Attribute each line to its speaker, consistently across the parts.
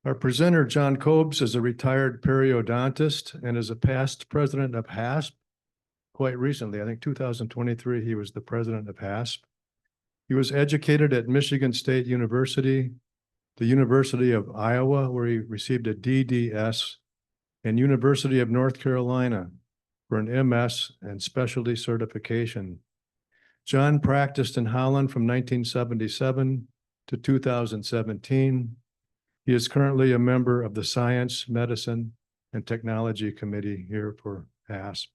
Speaker 1: Our presenter, John Kobes, is a retired periodontist and is a past president of HASP. Quite recently, I think 2023, he was the president of HASP. He was educated at Michigan State University, the University of Iowa, where he received a DDS, and University of North Carolina for an MS and specialty certification. John practiced in Holland from 1977 to 2017. He is currently a member of the Science, Medicine, and Technology Committee here for HASP.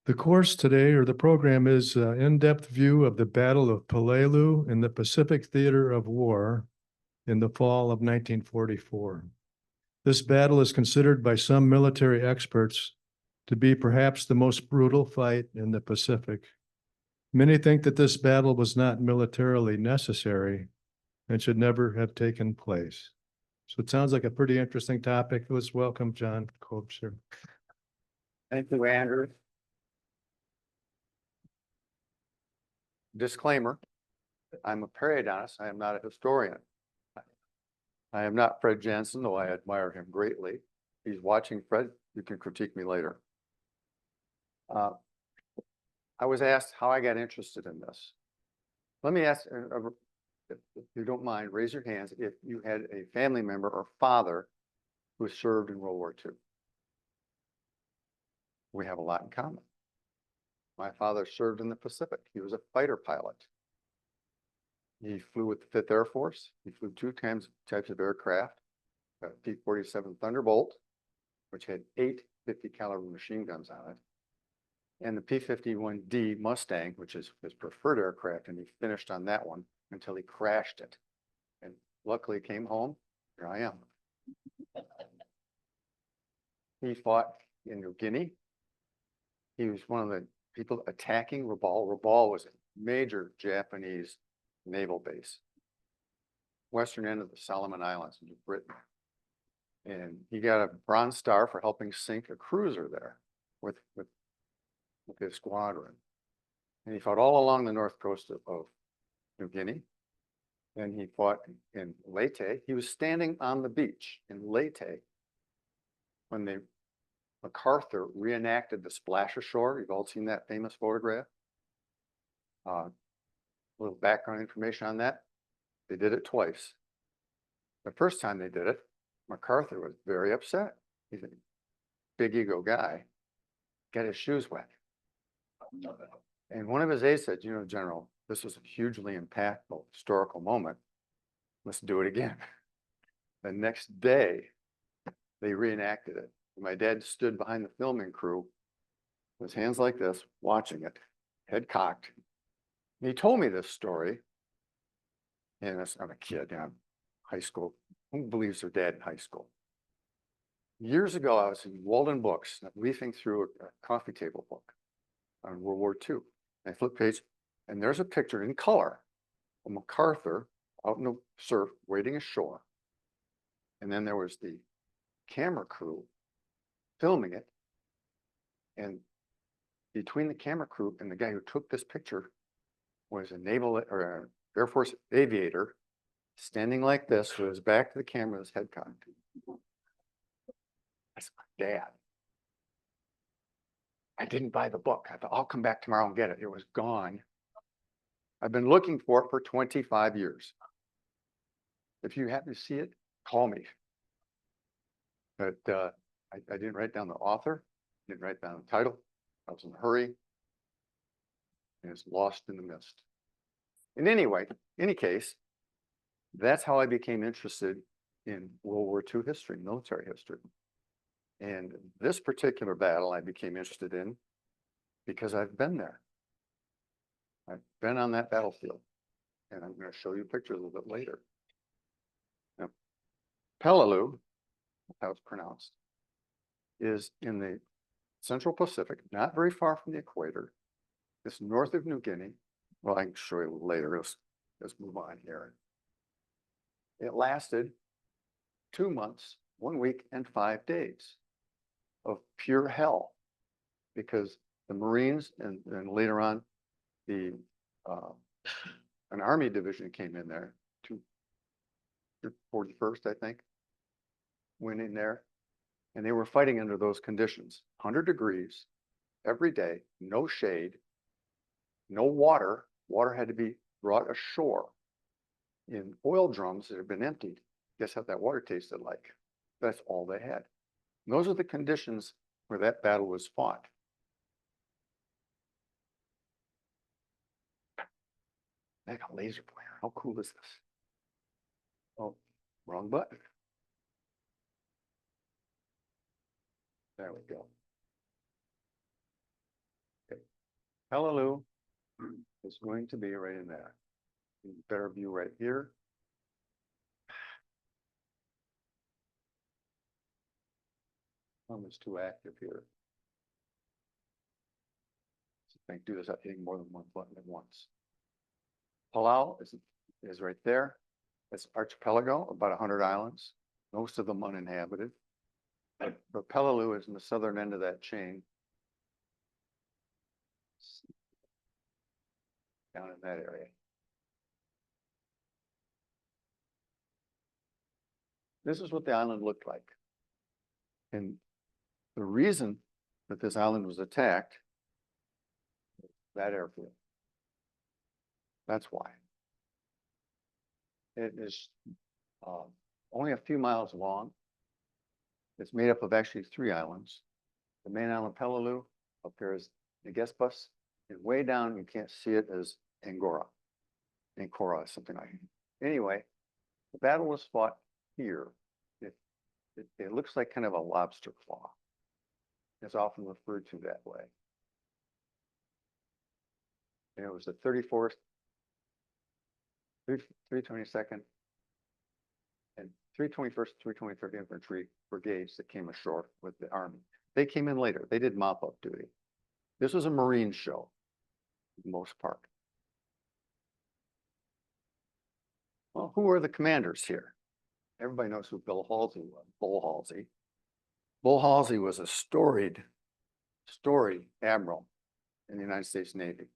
Speaker 1: The course today, or the program, is an in-depth view of the Battle of Peleliu in the Pacific Theater of War in the fall of 1944. This battle is considered by some military experts to be perhaps the most brutal fight in the Pacific. Many think that this battle was not militarily necessary and should never have taken place. So it sounds like a pretty interesting topic. Let's welcome John Kobes here.
Speaker 2: Thank you, Andrew. Disclaimer, I'm a periodontist. I am not a historian. I am not Fred Jensen, though I admire him greatly. If he's watching, Fred, you can critique me later. I was asked how I got interested in this. Let me ask, if you don't mind, raise your hands if you had a family member or father who served in World War II. We have a lot in common. My father served in the Pacific. He was a fighter pilot. He flew with the 5th Air Force. He flew two types of aircraft, a P-47 Thunderbolt, which had 8 50 caliber machine guns on it, and the P-51D Mustang, which is his preferred aircraft, and he finished on that one until he crashed it. And luckily came home. Here I am. He fought in New Guinea. He was one of the people attacking Rabaul. Rabaul was a major Japanese naval base, western end of the Solomon Islands in Britain. And he got a Bronze Star for helping sink a cruiser there with his squadron. And he fought all along the north coast of New Guinea. And he fought in Leyte. He was standing on the beach in Leyte when MacArthur reenacted the splash ashore. You've all seen that famous photograph. A little background information on that. They did it twice. The first time they did it, MacArthur was very upset. He's a big ego guy. Got his shoes wet. And one of his aides said, you know, General, this was a hugely impactful historical moment. Let's do it again. The next day, they reenacted it. My dad stood behind the filming crew, with his hands like this, watching it, head cocked. And he told me this story. And I'm a kid, you know, high school. Who believes their dad in high school? Years ago, I was in Walden Books, leafing through a coffee table book on World War II. And I flipped page, and there's a picture in color of MacArthur out in the surf, waiting ashore. And then there was the camera crew filming it. And between the camera crew and the guy who took this picture was a naval or an Air Force aviator standing like this with his back to the camera, his head cocked. That's my dad. I didn't buy the book. I thought, I'll come back tomorrow and get it. It was gone. I've been looking for it for 25 years. If you happen to see it, call me. But I didn't write down the author, didn't write down the title. I was in a hurry. And it's lost in the mist. In any case, that's how I became interested in World War II history, military history. And this particular battle I became interested in because I've been there. I've been on that battlefield. And I'm going to show you pictures a little bit later. Now, Peleliu, how it's pronounced, is in the Central Pacific, not very far from the equator. It's north of New Guinea. Well, I can show you a little later. Let's move on here. It lasted 2 months, 1 week, and 5 days of pure hell, because the Marines and later on an army division came in there to the 41st, I think, went in there, and they were fighting under those conditions, 100 degrees every day, no shade, no water. Water had to be brought ashore in oil drums that had been emptied. Guess what that water tasted like? That's all they had. And those are the conditions where that battle was fought. Like a laser pointer. How cool is this? Oh, wrong button. There we go. Okay. Peleliu is going to be right in there. Better view right here. Almost too active here. So I can do this without hitting more than one button at once. Palau is right there. It's archipelago, about 100 islands, most of them uninhabited. But Peleliu is in the southern end of that chain. Down in that area. This is what the island looked like. And the reason that this island was attacked, that airfield. That's why. It is only a few miles long. It's made up of actually 3 islands. The main island, Peleliu, up there is Negesbus, and way down, you can't see it, as Angora. Ancora is something like it. Anyway, the battle was fought here. It looks like kind of a lobster claw. It's often referred to that way. And it was the 34th, 322nd, and 321st, 323rd Infantry Brigades that came ashore with the Army. They came in later. They did mop-up duty. This was a Marine show, for the most part. Well, who are the commanders here? Everybody knows who Bill Halsey was, Bull Halsey. Bull Halsey was a storied admiral in the United States Navy.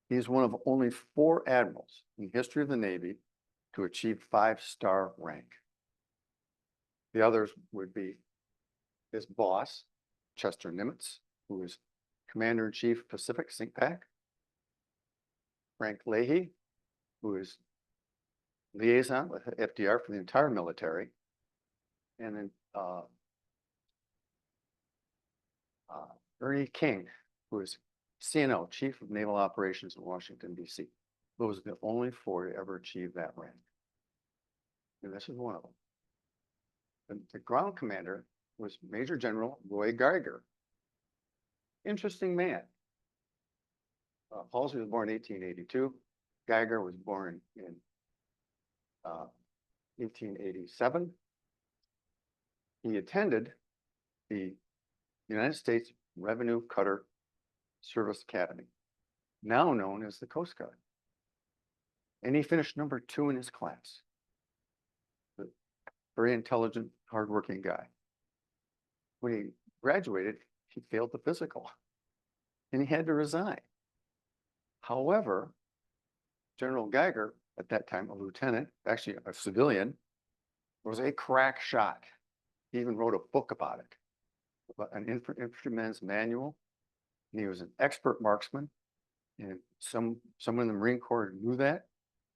Speaker 2: He's one of only 4 admirals in the history of the Navy to achieve 5-star rank. The others would be his boss, Chester Nimitz, who is Commander-in-Chief Pacific CINCPAC, Frank Leahy, who is liaison with FDR for the entire military, and then Ernie King, who is CNO, Chief of Naval Operations in Washington, D.C. Those are the only 4 to ever achieve that rank. And this is one of them. The ground commander was Major General Roy Geiger. Interesting man. Halsey was born in 1882. Geiger was born in 1887. He attended the United States Revenue Cutter Service Academy, now known as the Coast Guard. And he finished number 2 in his class. Very intelligent, hardworking guy. When he graduated, he failed the physical and he had to resign. However, General Geiger, at that time a lieutenant, actually a civilian, was a crack shot. He even wrote a book about it, about an infantryman's manual. And he was an expert marksman. And someone in the Marine Corps knew that.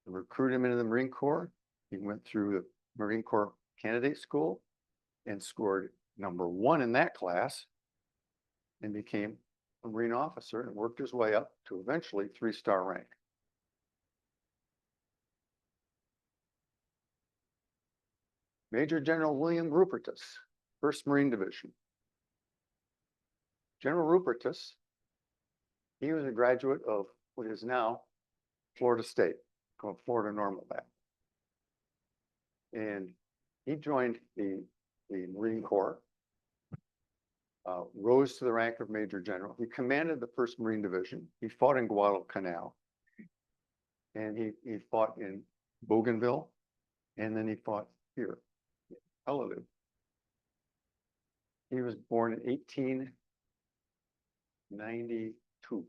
Speaker 2: They recruited him into the Marine Corps. He went through the Marine Corps candidate school and scored number 1 in that class and became a Marine officer and worked his way up to eventually 3-star rank. Major General William Rupertus, 1st Marine Division. General Rupertus, he was a graduate of what is now Florida State, called Florida Normal back. And he joined the Marine Corps, rose to the rank of Major General. He commanded the 1st Marine Division. He fought in Guadalcanal. And he fought in Bougainville. And then he fought here, Peleliu. He was born in 1892.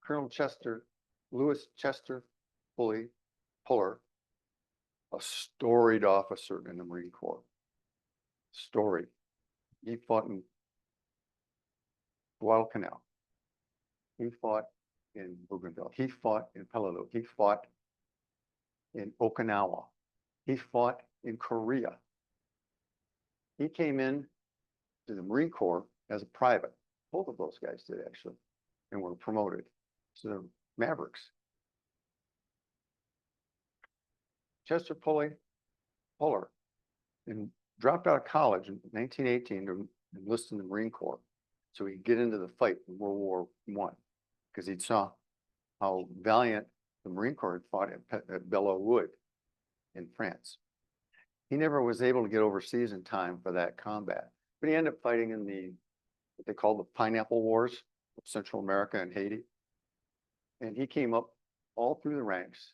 Speaker 2: Colonel Chester, Lewis Chester Puller, a storied officer in the Marine Corps. Storied. He fought in Guadalcanal. He fought in Bougainville. He fought in Peleliu. He fought in Okinawa. He fought in Korea. He came in to the Marine Corps as a private. Both of those guys did actually, and were promoted. So they're Mavericks. Chester Puller and dropped out of college in 1918 to enlist in the Marine Corps so he could get into the fight in World War I, because he saw how valiant the Marine Corps had fought at Belleau Wood in France. He never was able to get overseas in time for that combat, but he ended up fighting in what they call the Pineapple Wars of Central America and Haiti. And he came up all through the ranks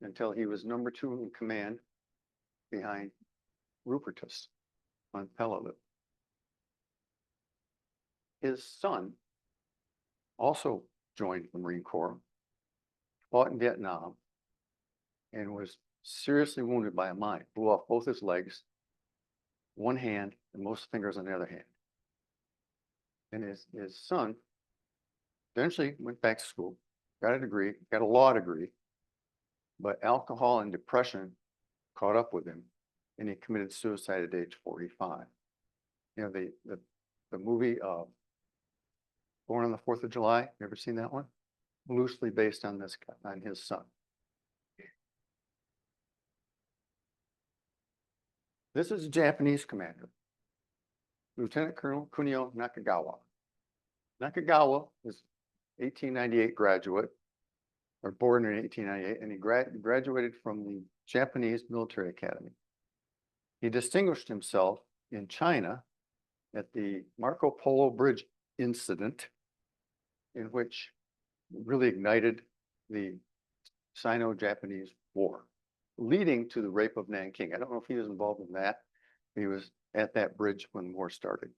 Speaker 2: until he was number 2 in command behind Rupertus on Peleliu. His son also joined the Marine Corps, fought in Vietnam, and was seriously wounded by a mine. Blew off both his legs, one hand, and most fingers on the other hand. And his son eventually went back to school, got a degree, got a law degree, but alcohol and depression caught up with him, and he committed suicide at age 45. You know, the movie Born on the 4th of July, you ever seen that one? Loosely based on this guy, on his son. This is a Japanese commander, Lieutenant Colonel Kunio Nakagawa. Nakagawa is 1898 graduate, or born in 1898, and he graduated from the Japanese Military Academy. He distinguished himself in China at the Marco Polo Bridge incident, in which really ignited the Sino-Japanese War, leading to the rape of Nanking. I don't know if he was involved in that. He was at that bridge when the war started.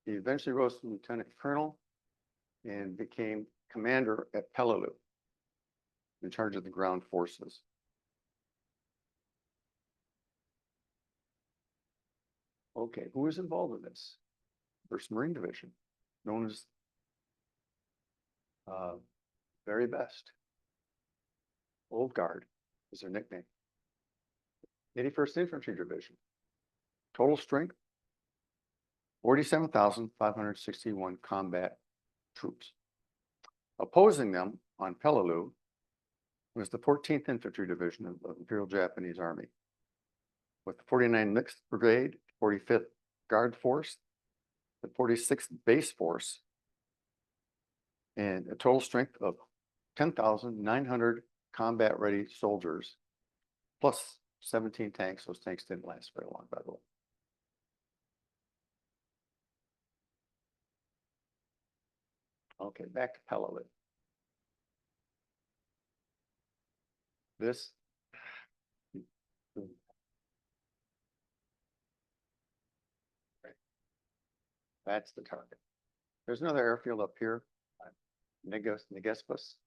Speaker 2: He eventually rose to lieutenant colonel and became commander at Peleliu, in charge of the ground forces. Okay, who was involved in this? 1st Marine Division, known as very best. Old Guard is their nickname. 81st Infantry Division. Total strength, 47,561 combat troops. Opposing them on Peleliu was the 14th Infantry Division of the Imperial Japanese Army, with the 49th Mixed Brigade, 45th Guard Force, the 46th Base Force, and a total strength of 10,900 combat-ready soldiers, plus 17 tanks. Those tanks didn't last very long, by the way. Okay, back to Peleliu. This that's the target. There's another airfield up here, Negespus.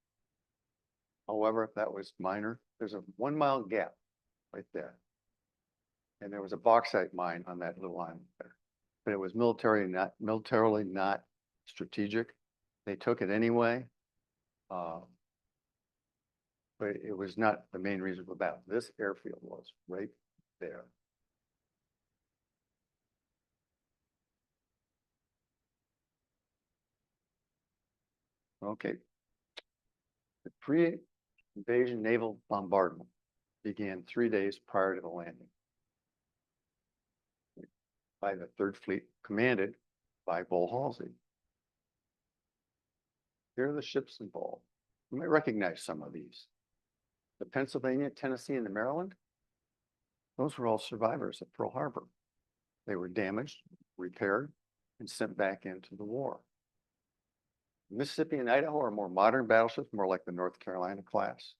Speaker 2: However, that was minor. There's a 1 mile gap right there. And there was a bauxite mine on that little island there. But it was militarily not strategic. They took it anyway. But it was not the main reason for that. This airfield was right there. Okay. The pre-invasion naval bombardment began 3 days prior to the landing by the 3rd Fleet, commanded by Bull Halsey. Here are the ships involved. You might recognize some of these. The Pennsylvania, Tennessee, and the Maryland, those were all survivors of Pearl Harbor. They were damaged, repaired, and sent back into the war. Mississippi and Idaho are more modern battleships, more like the North Carolina class.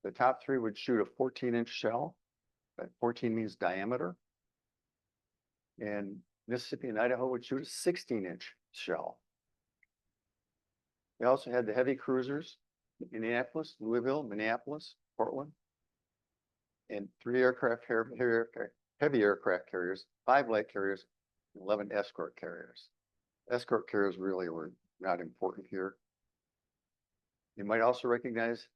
Speaker 2: The top 3 would shoot a 14-inch shell. That 14 means diameter. And Mississippi and Idaho would shoot a 16-inch shell. They also had the heavy cruisers, Indianapolis, Louisville, Minneapolis, Portland. and 3 aircraft, heavy aircraft carriers, 5 light carriers, 11 escort carriers. Escort carriers really were not important here. You might also recognize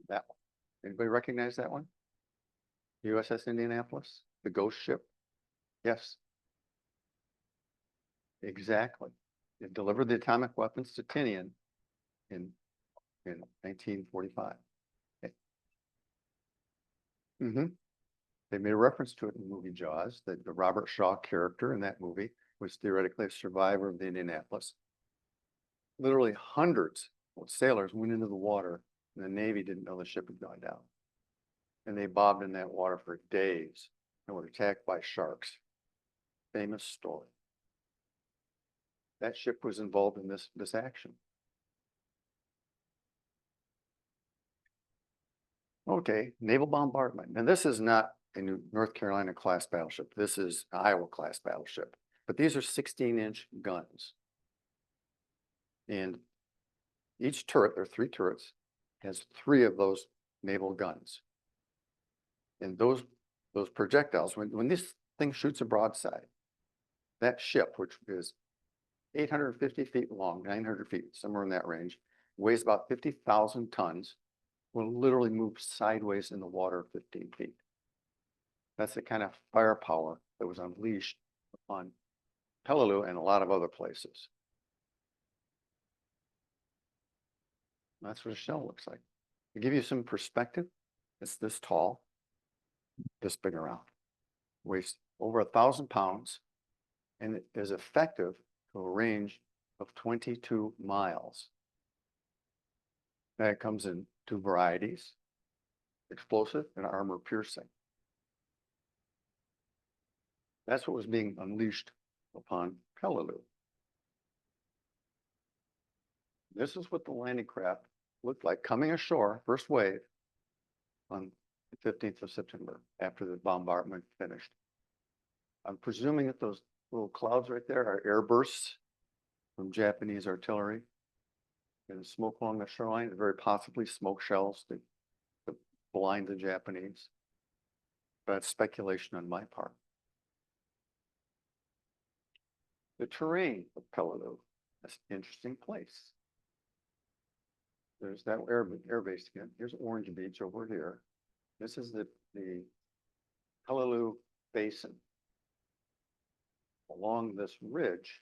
Speaker 2: that one. Anybody recognize that one? USS Indianapolis, the ghost ship? Yes. Exactly. It delivered the atomic weapons to Tinian in 1945. They made a reference to it in the movie Jaws, that the Robert Shaw character in that movie was theoretically a survivor of the Indianapolis. Literally hundreds of sailors went into the water and the Navy didn't know the ship had gone down. And they bobbed in that water for days and were attacked by sharks. Famous story. That ship was involved in this action. Okay, naval bombardment. And this is not a North Carolina class battleship. This is an Iowa class battleship. But these are 16-inch guns. And each turret, there are 3 turrets, has 3 of those naval guns. And those projectiles, when this thing shoots a broadside, that ship, which is 850 feet long, 900 feet, somewhere in that range, weighs about 50,000 tons, will literally move sideways in the water 15 feet. That's the kind of firepower that was unleashed on Peleliu and a lot of other places. That's what a shell looks like. To give you some perspective, it's this tall, this big around, weighs over 1,000 pounds, and it is effective to a range of 22 miles. Now it comes in 2 varieties, explosive and armor piercing. That's what was being unleashed upon Peleliu. This is what the landing craft looked like coming ashore, first wave, on the 15th of September, after the bombardment finished. I'm presuming that those little clouds right there are airbursts from Japanese artillery. And smoke along the shoreline, very possibly smoke shells to blind the Japanese. But it's speculation on my part. The terrain of Peleliu, that's an interesting place. There's that air base again. Here's Orange Beach over here. This is the Peleliu Basin. Along this ridge,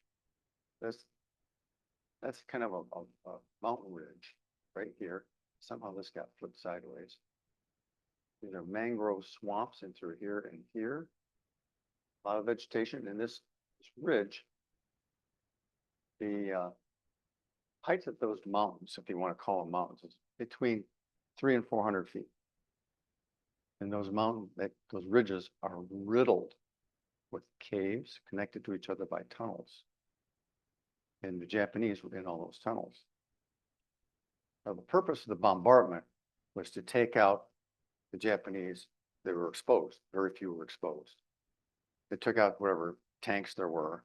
Speaker 2: that's kind of a mountain ridge right here. Somehow this got flipped sideways. These are mangrove swamps in through here and here. A lot of vegetation in this ridge. The height of those mountains, if you want to call them mountains, is between 300 and 400 feet. And those ridges are riddled with caves connected to each other by tunnels. And the Japanese were in all those tunnels. Now, the purpose of the bombardment was to take out the Japanese that were exposed. Very few were exposed. They took out whatever tanks there were.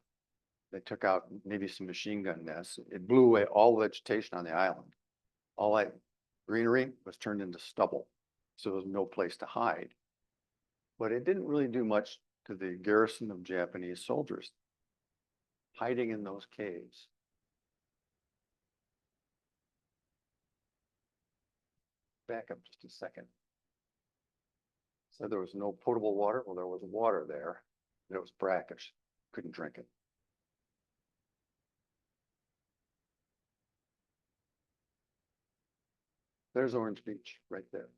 Speaker 2: They took out maybe some machine gun nests. It blew away all vegetation on the island. All that greenery was turned into stubble. So there was no place to hide. But it didn't really do much to the garrison of Japanese soldiers hiding in those caves. Back up just a second. Said there was no potable water. Well, there was water there. And it was brackish. Couldn't drink it. There's Orange Beach right there.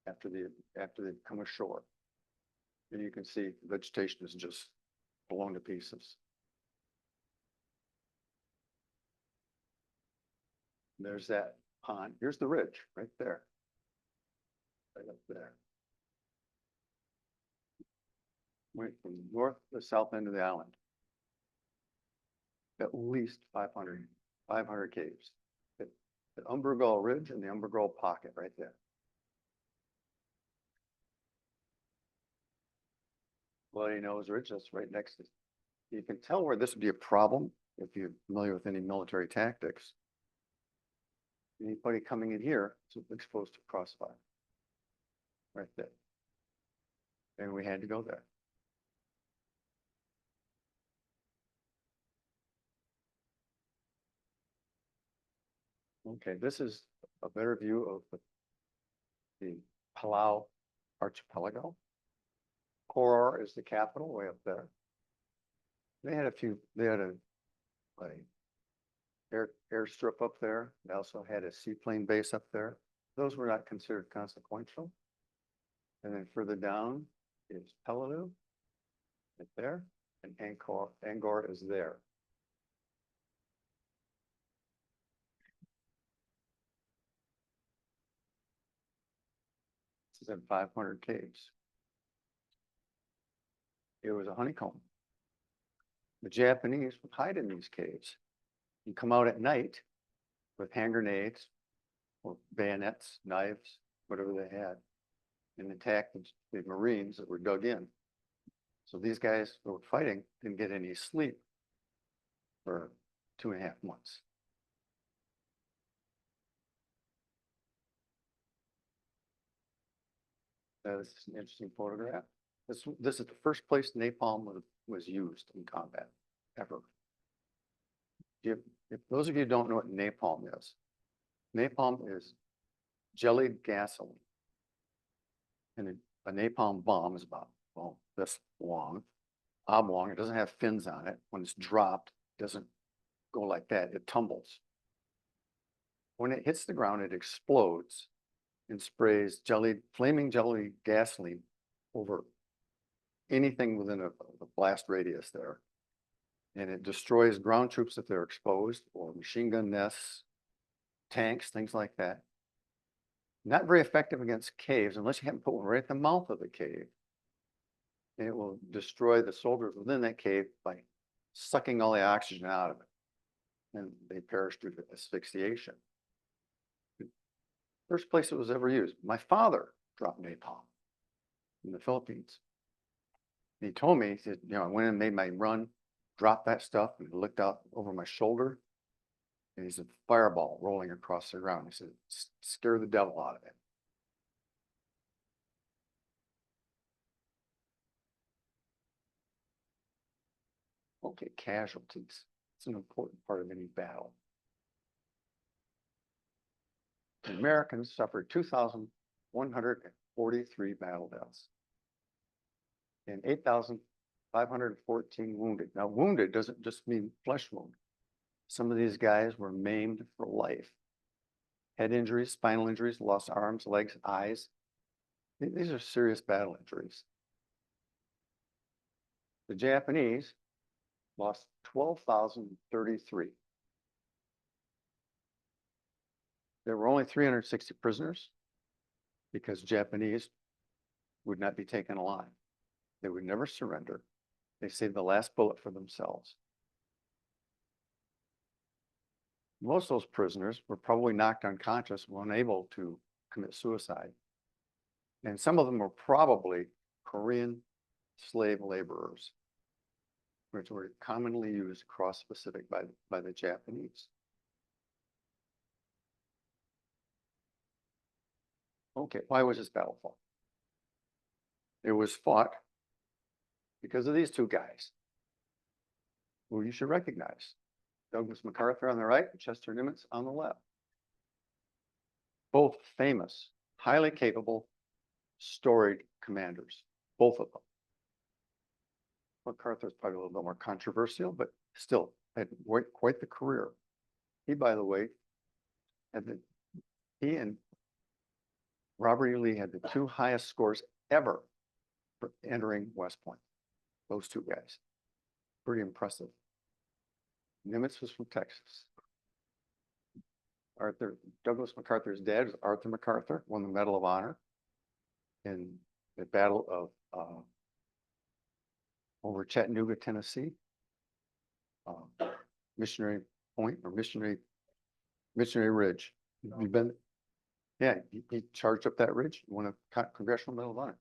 Speaker 2: After they come ashore. And you can see vegetation is just blown to pieces. There's that pond. Here's the ridge right there. Right up there. Went from north to south end of the island. At least 500 caves. The Umbergull Ridge and the Umbergull Pocket right there. Bloody Nose Ridge, that's right next to it. You can tell where this would be a problem if you're familiar with any military tactics, anybody coming in here is exposed to crossfire. Right there. And we had to go there. Okay, this is a better view of the Palau archipelago. Koror is the capital way up there. They had a airstrip up there. They also had a seaplane base up there. Those were not considered consequential. And then further down is Peleliu, right there, and Angkor is there. This is in 500 caves. It was a honeycomb. The Japanese would hide in these caves. You come out at night with hand grenades or bayonets, knives, whatever they had, and attack the Marines that were dug in. So these guys who were fighting didn't get any sleep for 2.5 months. This is an interesting photograph. This is the first place napalm was used in combat ever. If those of you who don't know what napalm is jellied gasoline. And a napalm bomb is about, well, this long, oblong. It doesn't have fins on it. When it's dropped, it doesn't go like that. It tumbles. When it hits the ground, it explodes and sprays flaming jelly gasoline over anything within a blast radius there. And it destroys ground troops if they're exposed, or machine gun nests, tanks, things like that. Not very effective against caves unless you happen to put one right at the mouth of the cave. And it will destroy the soldiers within that cave by sucking all the oxygen out of it. And they perish due to asphyxiation. First place it was ever used. My father dropped napalm in the Philippines. He told me, he said, I went and made my run, dropped that stuff, and looked out over my shoulder. And he's a fireball rolling across the ground. He said, scare the devil out of it. Okay, casualties. It's an important part of any battle. The Americans suffered 2,143 battle deaths and 8,514 wounded. Now, wounded doesn't just mean flesh wound. Some of these guys were maimed for life. Head injuries, spinal injuries, lost arms, legs, eyes. These are serious battle injuries. The Japanese lost 12,033. There were only 360 prisoners because Japanese would not be taken alive. They would never surrender. They saved the last bullet for themselves. Most of those prisoners were probably knocked unconscious, unable to commit suicide. And some of them were probably Korean slave laborers, which were commonly used across the Pacific by the Japanese. Okay, why was this battle fought? It was fought because of these two guys, who you should recognize. Douglas MacArthur on the right, Chester Nimitz on the left. Both famous, highly capable, storied commanders, both of them. MacArthur's probably a little bit more controversial, but still had quite the career. He, by the way, he and Robert E. Lee had the two highest scores ever for entering West Point. Those two guys. Pretty impressive. Nimitz was from Texas. Douglas MacArthur's dad was Arthur MacArthur, won the Medal of Honor in the Battle of over Chattanooga, Tennessee. Missionary Point or Missionary Ridge. You've been, yeah, he charged up that ridge, won a Congressional Medal of Honor.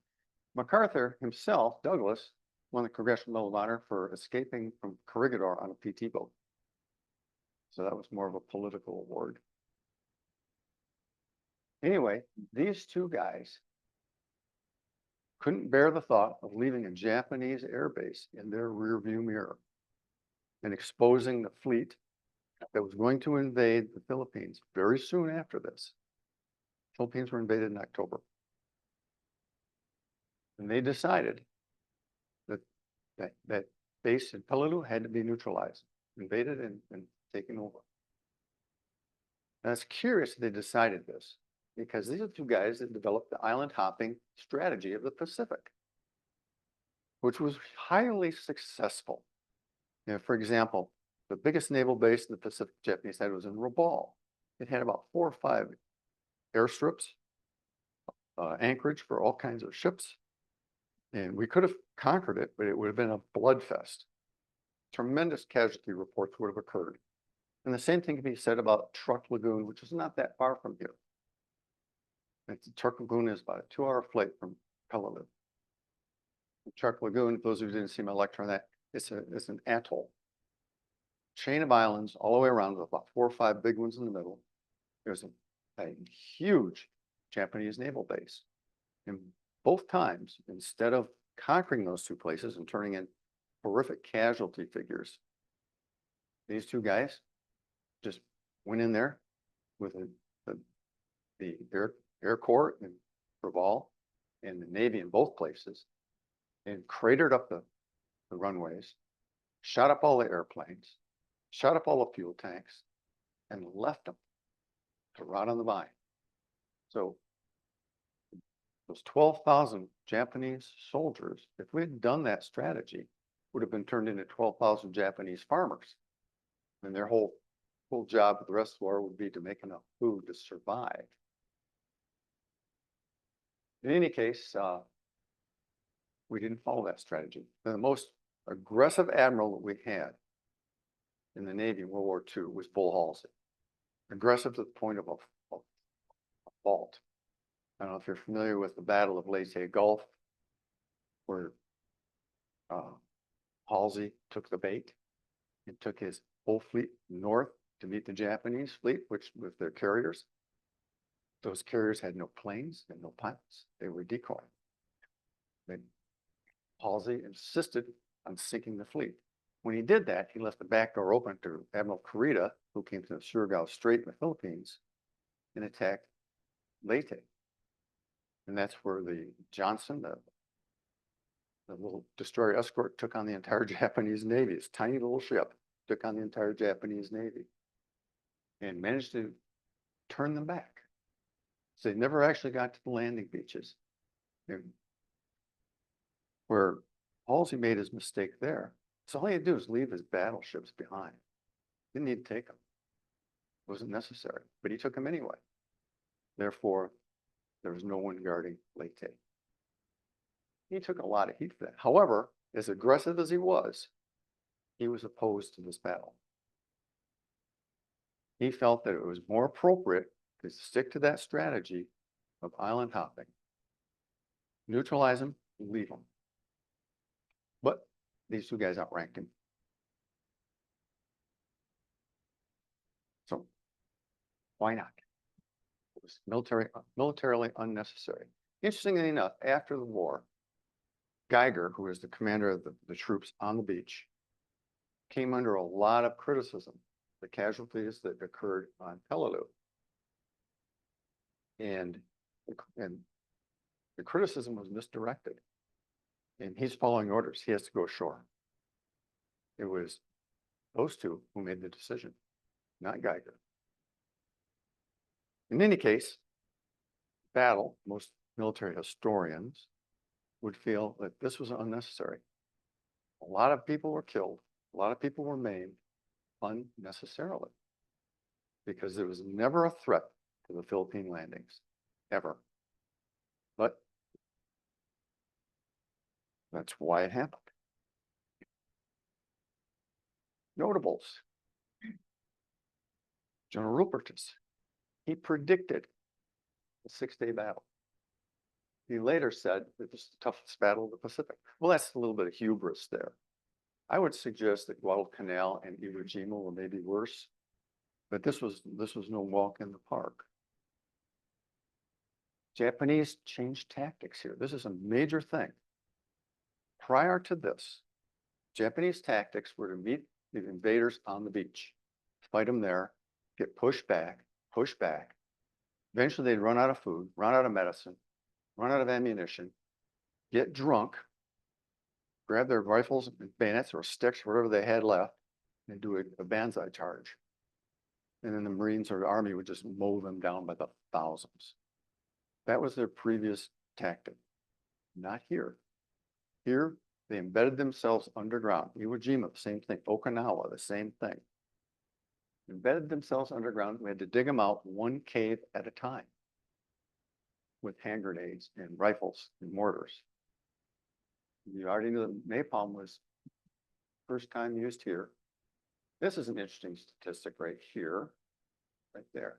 Speaker 2: MacArthur himself, Douglas, won the Congressional Medal of Honor for escaping from Corregidor on a PT boat. So that was more of a political award. Anyway, these two guys couldn't bear the thought of leaving a Japanese airbase in their rearview mirror and exposing the fleet that was going to invade the Philippines very soon after this. Philippines were invaded in October. And they decided that base in Peleliu had to be neutralized, invaded and taken over. And it's curious they decided this because these are two guys that developed the island hopping strategy of the Pacific, which was highly successful. You know, for example, the biggest naval base in the Pacific Japanese had was in Rabaul. It had about 4 or 5 airstrips, anchorage for all kinds of ships. And we could have conquered it, but it would have been a bloodfest. Tremendous casualty reports would have occurred. And the same thing can be said about Truk Lagoon, which is not that far from here. Truk Lagoon is about a 2-hour flight from Peleliu. Truk Lagoon, those of you who didn't see my lecture on that, it's an atoll. Chain of islands all the way around with about 4 or 5 big ones in the middle. There's a huge Japanese naval base. And both times, instead of conquering those two places and turning in horrific casualty figures, these two guys just went in there with the Air Corps in Rabaul and the Navy in both places and cratered up the runways, shot up all the airplanes, shot up all the fuel tanks, and left them to rot on the vine. So those 12,000 Japanese soldiers, if we had done that strategy, would have been turned into 12,000 Japanese farmers. And their whole job of the rest of the war would be to make enough food to survive. In any case, we didn't follow that strategy. The most aggressive admiral that we had in the Navy in World War II was Bull Halsey. Aggressive to the point of a fault. I don't know if you're familiar with the Battle of Leyte Gulf, where Halsey took the bait and took his whole fleet north to meet the Japanese fleet, which with their carriers. Those carriers had no planes and no pilots. They were decoy. Halsey insisted on sinking the fleet. When he did that, he left the back door open to Admiral Kurita, who came to the Surigao Strait in the Philippines and attacked Leyte. And that's where the Johnson, the little destroyer escort, took on the entire Japanese Navy. This tiny little ship took on the entire Japanese Navy and managed to turn them back. So they never actually got to the landing beaches. And where Halsey made his mistake there, so all he had to do is leave his battleships behind. Didn't need to take them. It wasn't necessary, but he took them anyway. Therefore, there was no one guarding Leyte. He took a lot of heat for that. However, as aggressive as he was opposed to this battle. He felt that it was more appropriate to stick to that strategy of island hopping. Neutralize him, leave him. But these two guys outranked him. So why not? It was militarily unnecessary. Interestingly enough, after the war, Geiger, who was the commander of the troops on the beach, came under a lot of criticism, the casualties that occurred on Peleliu. And the criticism was misdirected. And he's following orders. He has to go ashore. It was those two who made the decision, not Geiger. In any case, battle, most military historians would feel that this was unnecessary. A lot of people were killed. A lot of people were maimed unnecessarily because there was never a threat to the Philippine landings, ever. But that's why it happened. Notables. General Rupertus, he predicted the 6-day battle. He later said that this is the toughest battle of the Pacific. Well, that's a little bit of hubris there. I would suggest that Guadalcanal and Iwo Jima were maybe worse, But this was no walk in the park. Japanese changed tactics here. This is a major thing. Prior to this, Japanese tactics were to meet the invaders on the beach, fight them there, get pushed back, push back. Eventually they'd run out of food, run out of medicine, run out of ammunition, get drunk, grab their rifles and bayonets or sticks, whatever they had left, and do a banzai charge. And then the Marines or the Army would just mow them down by the thousands. That was their previous tactic. Not here. Here, they embedded themselves underground. Iwo Jima, the same thing. Okinawa, the same thing. Embedded themselves underground. We had to dig them out one cave at a time with hand grenades and rifles and mortars. You already knew that napalm was first time used here. This is an interesting statistic right here, right there.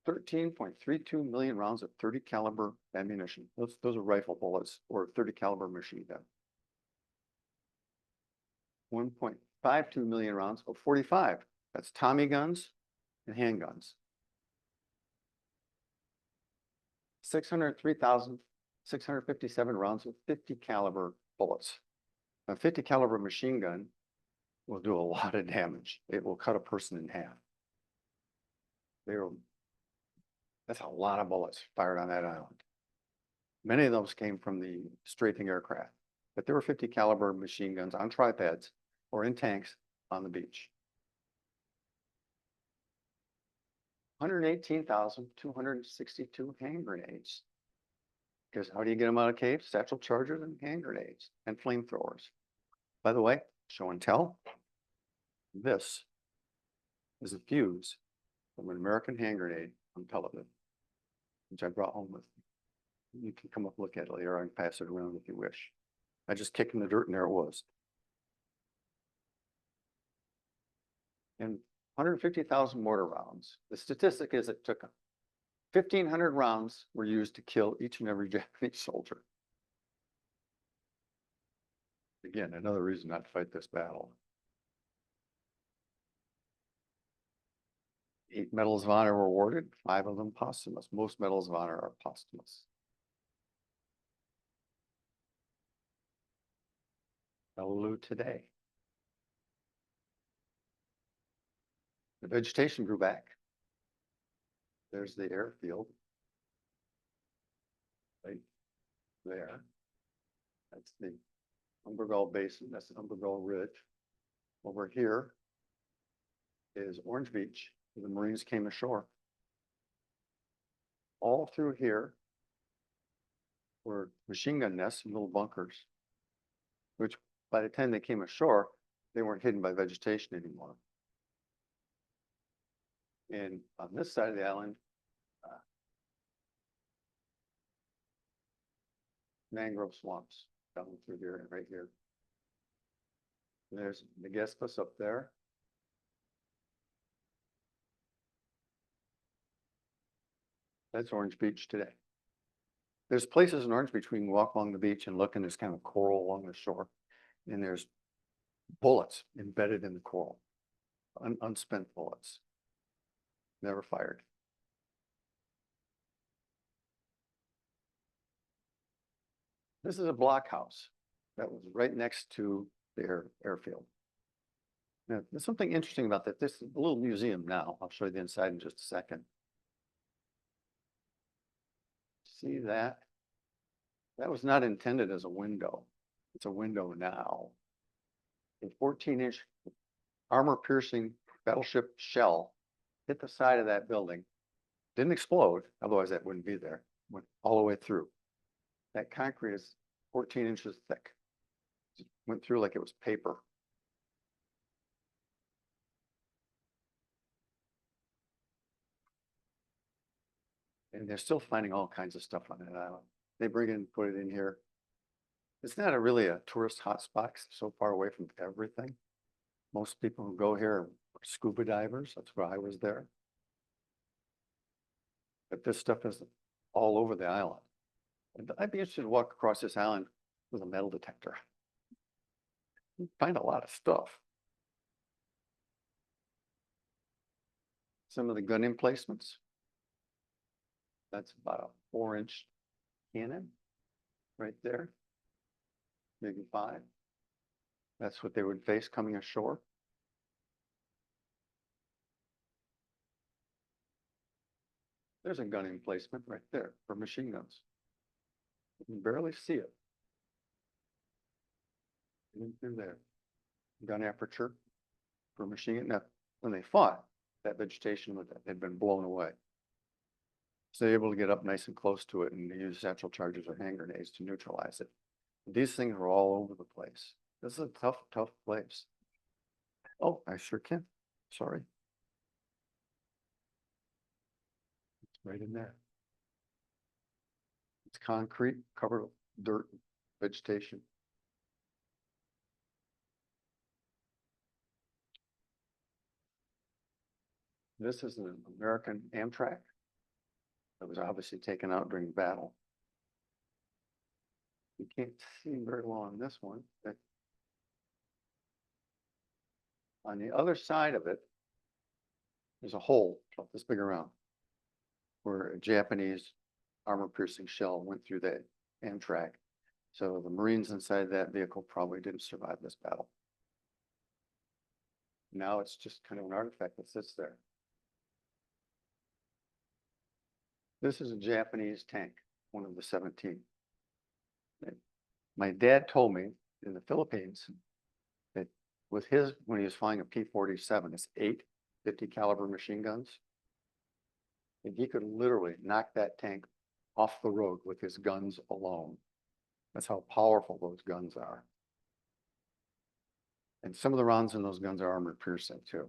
Speaker 2: 13.32 million rounds of 30 caliber ammunition. Those are rifle bullets or 30 caliber machine gun. 1.52 million rounds of 45. That's Tommy guns and handguns. 603,657 rounds of 50 caliber bullets. A 50 caliber machine gun will do a lot of damage. It will cut a person in half. That's a lot of bullets fired on that island. Many of those came from the strafing aircraft, but there were 50 caliber machine guns on tripods or in tanks on the beach. 118,262 hand grenades. Because how do you get them out of caves? Satchel charges and hand grenades and flamethrowers. By the way, show and tell. This is a fuse from an American hand grenade on Peleliu, which I brought home with me. You can come up and look at it later. I can pass it around if you wish. I just kicked in the dirt and there it was. And 150,000 mortar rounds. The statistic is it took 1,500 rounds were used to kill each and every Japanese soldier. Again, another reason not to fight this battle. 8 medals of honor were awarded, 5 of them posthumous. Most medals of honor are posthumous. Peleliu today. The vegetation grew back. There's the airfield. Right there. That's the Umbergall Basin. That's the Umbergall Ridge. Over here is Orange Beach, where the Marines came ashore. All through here were machine gun nests and little bunkers, which by the time they came ashore, they weren't hidden by vegetation anymore. And on this side of the island, mangrove swamps down through here and right here. And there's the guest bus up there. That's Orange Beach today. There's places in Orange Beach we can walk along the beach and look, and there's kind of coral along the shore. And there's bullets embedded in the coral, unspent bullets, never fired. This is a blockhouse that was right next to the airfield. Now, there's something interesting about that. This is a little museum now. I'll show you the inside in just a second. See that? That was not intended as a window. It's a window now. A 14-inch armor-piercing battleship shell hit the side of that building. Didn't explode, otherwise that wouldn't be there. Went all the way through. That concrete is 14 inches thick. It went through like it was paper. And they're still finding all kinds of stuff on that island. They bring it and put it in here. It's not really a tourist hotspot. It's so far away from everything. Most people who go here are scuba divers. That's why I was there. But this stuff is all over the island. And I'd be interested to walk across this island with a metal detector. You find a lot of stuff. Some of the gun emplacements. That's about a 4-inch cannon right there. Maybe 5. That's what they would face coming ashore. There's a gun emplacement right there for machine guns. You can barely see it. In through there. Gun aperture for machine gun. Now, when they fought, that vegetation had been blown away. So they're able to get up nice and close to it and use satchel charges or hand grenades to neutralize it. These things are all over the place. This is a tough, tough place. Oh, I sure can. Sorry. It's right in there. It's concrete, covered with dirt, vegetation. This is an American Amtrak that was obviously taken out during battle. You can't see very well on this one, but on the other side of it, there's a hole about this big around where a Japanese armor-piercing shell went through that Amtrak. So the Marines inside that vehicle probably didn't survive this battle. Now it's just kind of an artifact that sits there. This is a Japanese tank, one of the 17. My dad told me in the Philippines that with his, when he was flying a P-47, it's 8 50 caliber machine guns. And he could literally knock that tank off the road with his guns alone. That's how powerful those guns are. And some of the rounds in those guns are armor piercing too.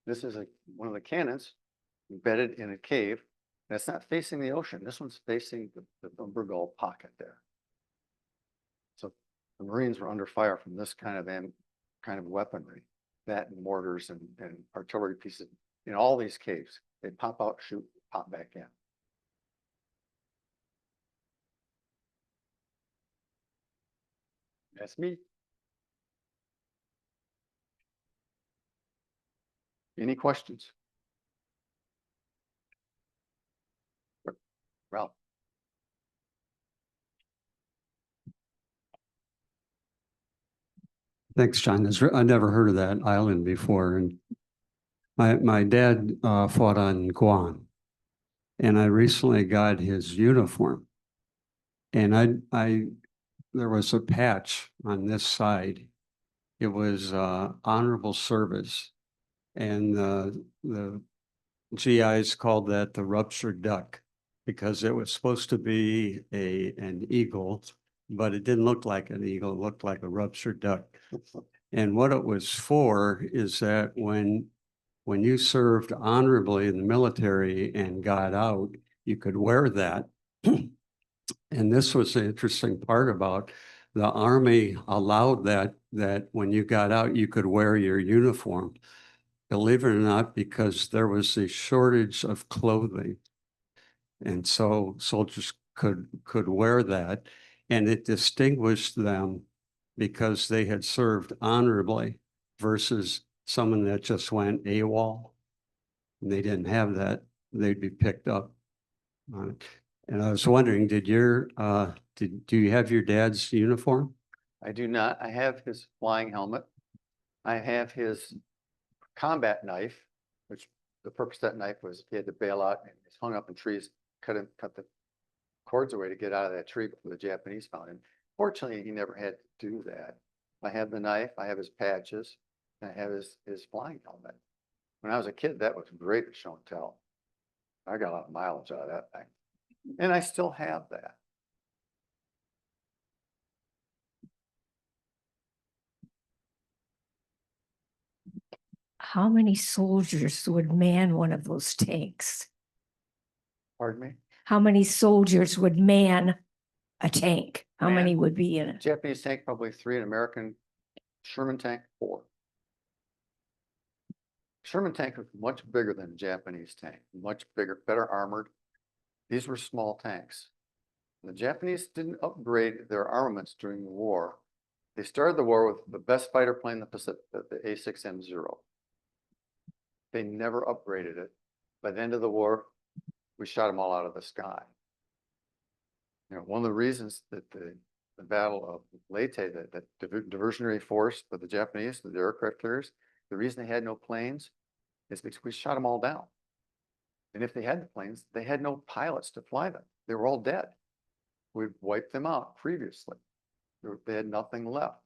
Speaker 2: This is one of the cannons embedded in a cave. That's not facing the ocean. This one's facing the Umbergall pocket there. So the Marines were under fire from this kind of weaponry, that and mortars and artillery pieces in all these caves. They pop out, shoot, pop back in. That's me. Any questions? Ralph.
Speaker 3: Thanks, John. I never heard of that island before. And my dad fought on Guam, and I recently got his uniform. And there was a patch on this side. It was honorable service, and the GIs called that the ruptured duck because it was supposed to be an eagle, but it didn't look like an eagle. It looked like a ruptured duck. And what it was for is that when you served honorably in the military and got out, you could wear that. And this was the interesting part about the Army allowed that when you got out, you could wear your uniform. Believe it or not, because there was a shortage of clothing. And so soldiers could wear that, and it distinguished them because they had served honorably versus someone that just went AWOL. And they didn't have that, they'd be picked up. And I was wondering, do you have your dad's uniform?
Speaker 2: I do not. I have his flying helmet. I have his combat knife, which the purpose of that knife was he had to bail out and it's hung up in trees, cut the cords away to get out of that tree before the Japanese found him. Fortunately, he never had to do that. I have the knife, I have his patches, and I have his flying helmet. When I was a kid, that was great at show and tell. I got a lot of mileage out of that thing. And I still have that.
Speaker 4: How many soldiers would man one of those tanks?
Speaker 2: Pardon me?
Speaker 4: How many soldiers would man a tank? How
Speaker 2: Man.
Speaker 4: many would be in it?
Speaker 2: Japanese tank, probably 3, an American Sherman tank, 4. Sherman tank was much bigger than a Japanese tank, much bigger, better armored. These were small tanks. The Japanese didn't upgrade their armaments during the war They started the war with the best fighter plane in the Pacific, the A6M0. They never upgraded it. By the end of the war, we shot them all out of the sky. You know, one of the reasons that the Battle of Leyte, that diversionary force for the Japanese, the aircraft carriers, the reason they had no planes is because we shot them all down. And if they had the planes, they had no pilots to fly them. They were all dead. We'd wiped them out previously. They had nothing left.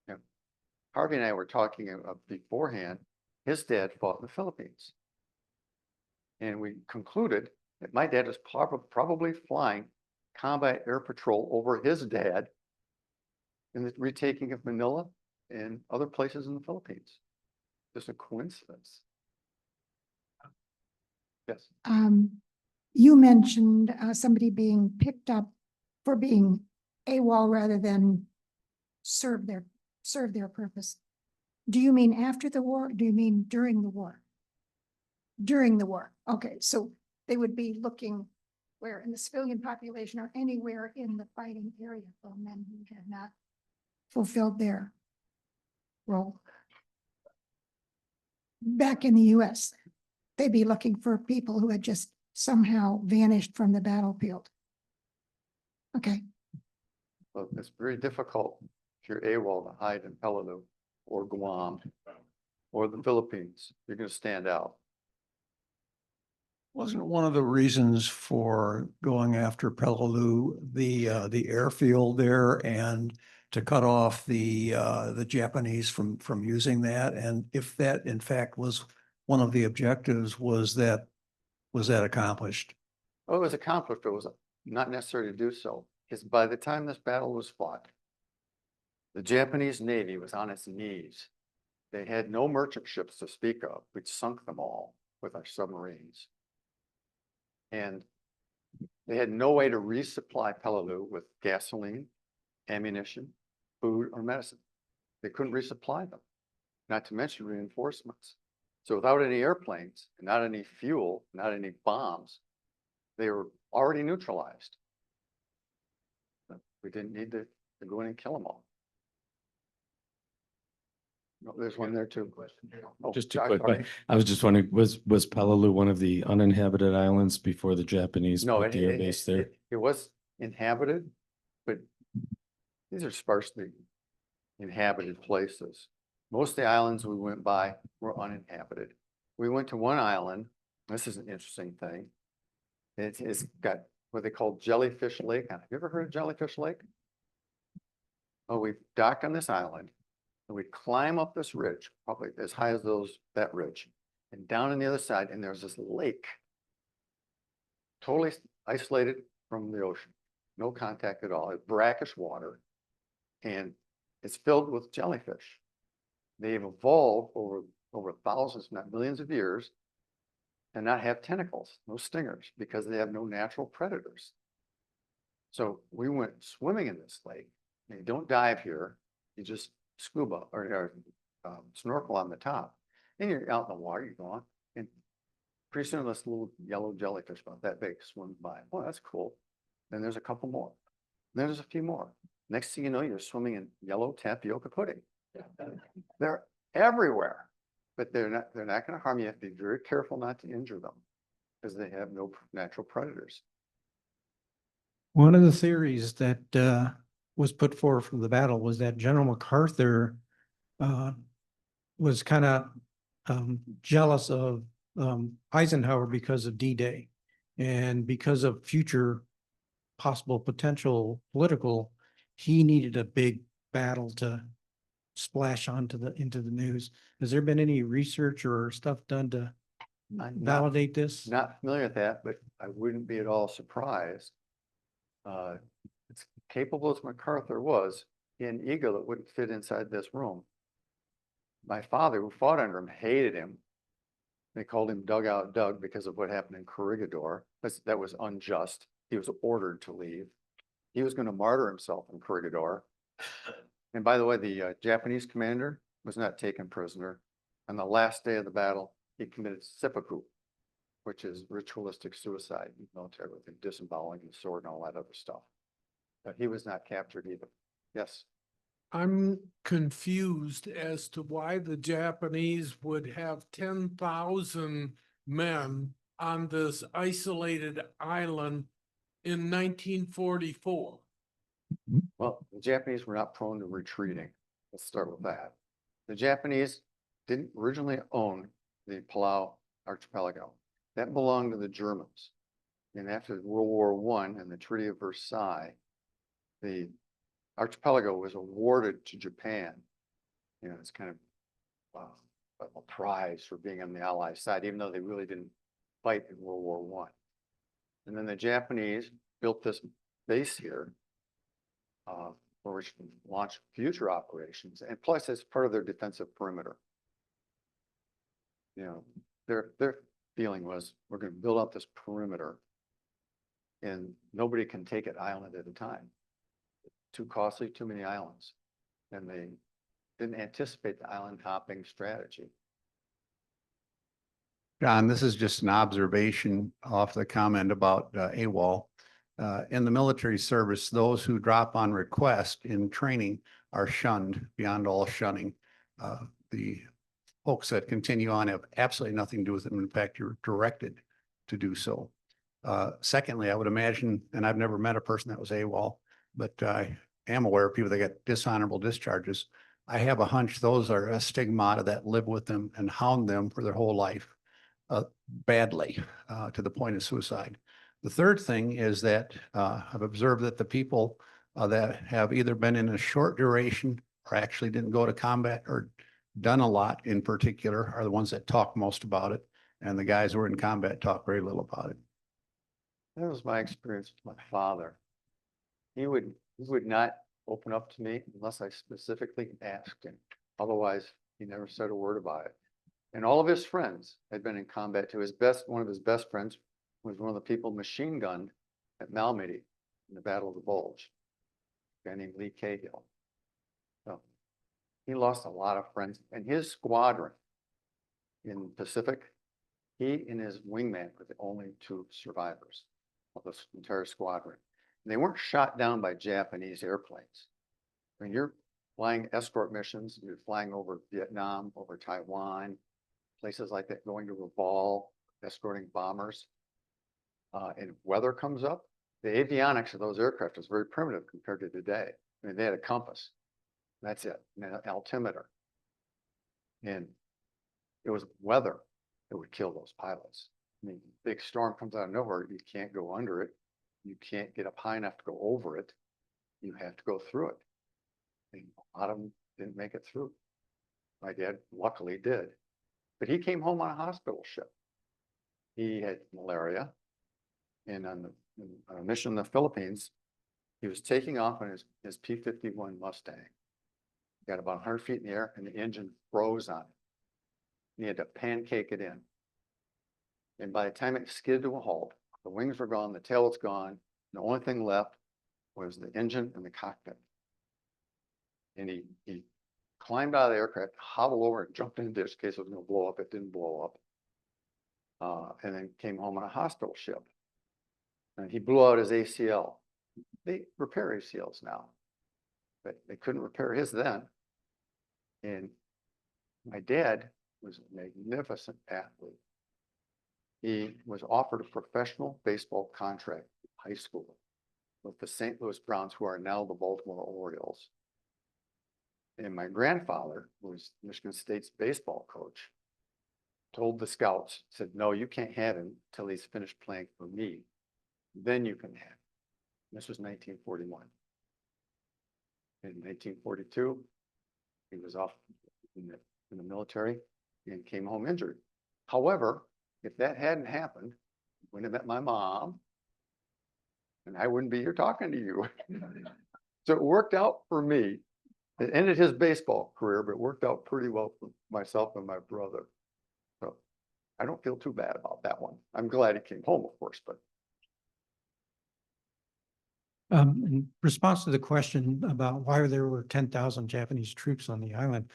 Speaker 2: You know, Harvey and I were talking beforehand. His dad fought in the Philippines. And we concluded that my dad was probably flying combat air patrol over his dad in the retaking of Manila and other places in the Philippines. Just a coincidence. Yes.
Speaker 5: You mentioned somebody being picked up for being AWOL rather than serve their purpose. Do you mean after the war? Or do you mean during the war? During the war. Okay, so they would be looking where in the civilian population or anywhere in the fighting area for men who had not fulfilled their role. Back in the US, they'd be looking for people who had just somehow vanished from the battlefield. Okay,
Speaker 2: Well, it's very difficult if you're AWOL to hide in Peleliu or Guam or the Philippines. You're going to stand out.
Speaker 6: Wasn't one of the reasons for going after Peleliu, the airfield there and to cut off the Japanese from using that? And if that in fact was one of the objectives, was that accomplished?
Speaker 2: Well, it was accomplished, but it was not necessary to do so. Because by the time this battle was fought, the Japanese Navy was on its knees. They had no merchant ships to speak of. We'd sunk them all with our submarines. And they had no way to resupply Peleliu with gasoline, ammunition, food, or medicine. They couldn't resupply them, not to mention reinforcements. So without any airplanes, not any fuel, not any bombs, they were already neutralized. We didn't need to go in and kill them all. No, there's one there too. Oh,
Speaker 7: Just too
Speaker 2: sorry,
Speaker 7: quick,
Speaker 2: sorry.
Speaker 7: but I was just wondering, was Peleliu one of the uninhabited islands before the Japanese
Speaker 2: No,
Speaker 7: put the air base there?
Speaker 2: it was inhabited, but these are sparsely inhabited places. Most of the islands we went by were uninhabited. We went to one island. This is an interesting thing. It's got what they call Jellyfish Lake. Have you ever heard of Jellyfish Lake? Oh, we docked on this island and we climb up this ridge, probably as high as that ridge, and down on the other side, and there's this lake, totally isolated from the ocean, no contact at all. It's brackish water, and it's filled with jellyfish. They've evolved over thousands, if not millions of years, and not have tentacles, no stingers, because they have no natural predators. So we went swimming in this lake. And you don't dive here, you just scuba or snorkel on the top. And you're out in the water, you're going, and pretty soon this little yellow jellyfish about that big swims by. Oh, that's cool. Then there's a couple more. Then there's a few more. Next thing you know, you're swimming in yellow tapioca pudding. They're everywhere, but they're not going to harm you. You have to be very careful not to injure them because they have no natural predators.
Speaker 6: One of the theories that was put forward from the battle was that General MacArthur was kind of jealous of Eisenhower because of D-Day and because of future possible potential political, he needed a big battle to splash into the news. Has there been any research or stuff done to validate this?
Speaker 2: Not familiar with that, but I wouldn't be at all surprised. It's capable as MacArthur was, in Eagle, it wouldn't fit inside this room. My father, who fought under him, hated him. They called him Dugout Doug because of what happened in Corregidor. That was unjust. He was ordered to leave. He was going to martyr himself in Corregidor. And by the way, the Japanese commander was not taken prisoner. On the last day of the battle, he committed seppuku, which is ritualistic suicide in the military with the disemboweling the sword and all that other stuff. But he was not captured either. Yes.
Speaker 8: I'm confused as to why the Japanese would have 10,000 men on this isolated island in 1944.
Speaker 2: Well, the Japanese were not prone to retreating. Let's start with that. The Japanese didn't originally own the Palau archipelago. That belonged to the Germans. And after World War I and the Treaty of Versailles, the archipelago was awarded to Japan. You know, it's kind of a prize for being on the Allied side, even though they really didn't fight in World War I. And then the Japanese built this base here for which to launch future operations, and plus as part of their defensive perimeter. You know, their feeling was, we're going to build up this perimeter and nobody can take it island at a time. Too costly, too many islands. And they didn't anticipate the island hopping strategy.
Speaker 9: John, this is just an observation off the comment about AWOL. In the military service, those who drop on request in training are shunned beyond all shunning. The folks that continue on have absolutely nothing to do with them. In fact, you're directed to do so. Secondly, I would imagine, and I've never met a person that was AWOL, but I am aware of people that get dishonorable discharges. I have a hunch those are a stigmata that live with them and hound them for their whole life badly to the point of suicide. The third thing is that I've observed that the people that have either been in a short duration or actually didn't go to combat or done a lot in particular are the ones that talk most about it. And the guys who are in combat talk very little about it.
Speaker 2: That was my experience with my father. He would not open up to me unless I specifically asked him. Otherwise, he never said a word about it. And all of his friends had been in combat too. One of his best friends was one of the people machine gunned at Malmedy in the Battle of the Bulge, a guy named Lee Cahill. So he lost a lot of friends. And his squadron in Pacific, he and his wingman were the only two survivors of this entire squadron. And they weren't shot down by Japanese airplanes. I mean, you're flying escort missions, you're flying over Vietnam, over Taiwan, places like that, going to Rabaul, escorting bombers. And if weather comes up, the avionics of those aircraft was very primitive compared to today. I mean, they had a compass. That's it, and an altimeter. And it was weather that would kill those pilots. I mean, big storm comes out of nowhere, you can't go under it. You can't get up high enough to go over it. You have to go through it. And a lot of them didn't make it through. My dad luckily did. But he came home on a hospital ship. He had malaria. And on a mission in the Philippines, he was taking off on his P-51 Mustang. He got about 100 feet in the air and the engine froze on it. He had to pancake it in. And by the time it skidded to a halt, the wings were gone, the tail was gone. The only thing left was the engine and the cockpit. And he climbed out of the aircraft, hobbled over and jumped in the ditch in case it was going to blow up. It didn't blow up. And then came home on a hospital ship. And he blew out his ACL. They repair ACLs now, but they couldn't repair his then. And my dad was a magnificent athlete. He was offered a professional baseball contract in high school with the St. Louis Browns, who are now the Baltimore Orioles. And my grandfather, who was Michigan State's baseball coach, told the scouts, said, no, you can't have him until he's finished playing for me. Then you can have him. This was 1941. In 1942, he was off in the military and came home injured. However, if that hadn't happened, I wouldn't have met my mom, and I wouldn't be here talking to you. So it worked out for me. It ended his baseball career, but it worked out pretty well for myself and my brother. So I don't feel too bad about that one. I'm glad he came home, of course, but.
Speaker 6: In response to the question about why there were 10,000 Japanese troops on the island,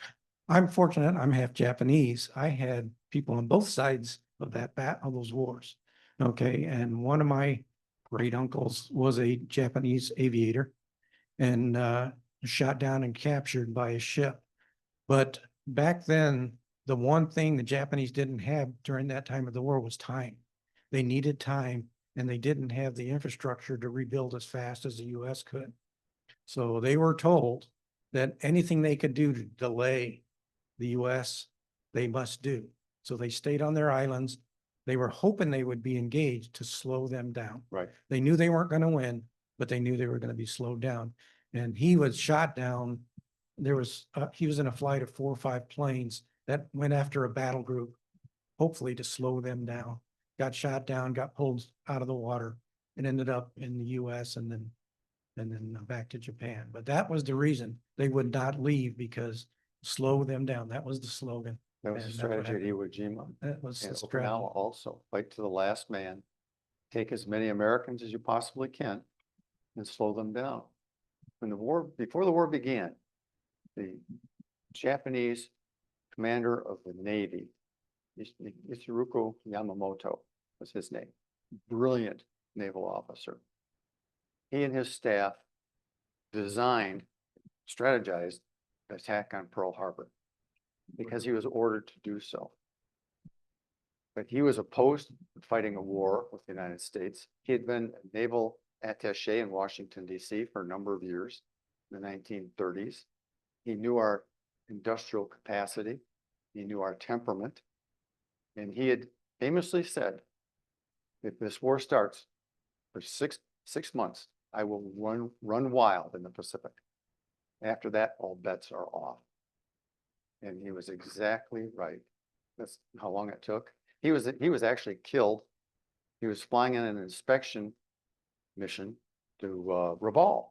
Speaker 6: I'm fortunate, I'm half Japanese. I had people on both sides of of those wars. Okay, and one of my great uncles was a Japanese aviator, and shot down and captured by a ship. But back then, the one thing the Japanese didn't have during that time of the war was time. They needed time, and they didn't have the infrastructure to rebuild as fast as the US could. So they were told that anything they could do to delay the US, they must do. So they stayed on their islands. They were hoping they would be engaged to slow them down.
Speaker 2: Right.
Speaker 6: They knew they weren't going to win, but they knew they were going to be slowed down. And he was shot down. He was in a flight of 4 or 5 planes that went after a battle group, hopefully to slow them down. Got shot down, got pulled out of the water, and ended up in the US and then back to Japan. But that was the reason they would not leave, because slow them down. That was the slogan.
Speaker 2: That was the
Speaker 6: And that's what
Speaker 2: strategy at
Speaker 6: happened.
Speaker 2: Iwo Jima.
Speaker 6: That was
Speaker 2: And
Speaker 6: the
Speaker 2: Okinawa
Speaker 6: strategy.
Speaker 2: also, fight to the last man, take as many Americans as you possibly can and slow them down. Before the war began, the Japanese commander of the Navy, Ishiruko Yamamoto was his name, brilliant naval officer. He and his staff designed, strategized the attack on Pearl Harbor because he was ordered to do so. But he was opposed to fighting a war with the United States. He had been a naval attaché in Washington, D.C. for a number of years in the 1930s. He knew our industrial capacity. He knew our temperament. And he had famously said, if this war starts for six months, I will run wild in the Pacific. After that, all bets are off. And he was exactly right. That's how long it took. He was actually killed. He was flying in an inspection mission to Rabaul.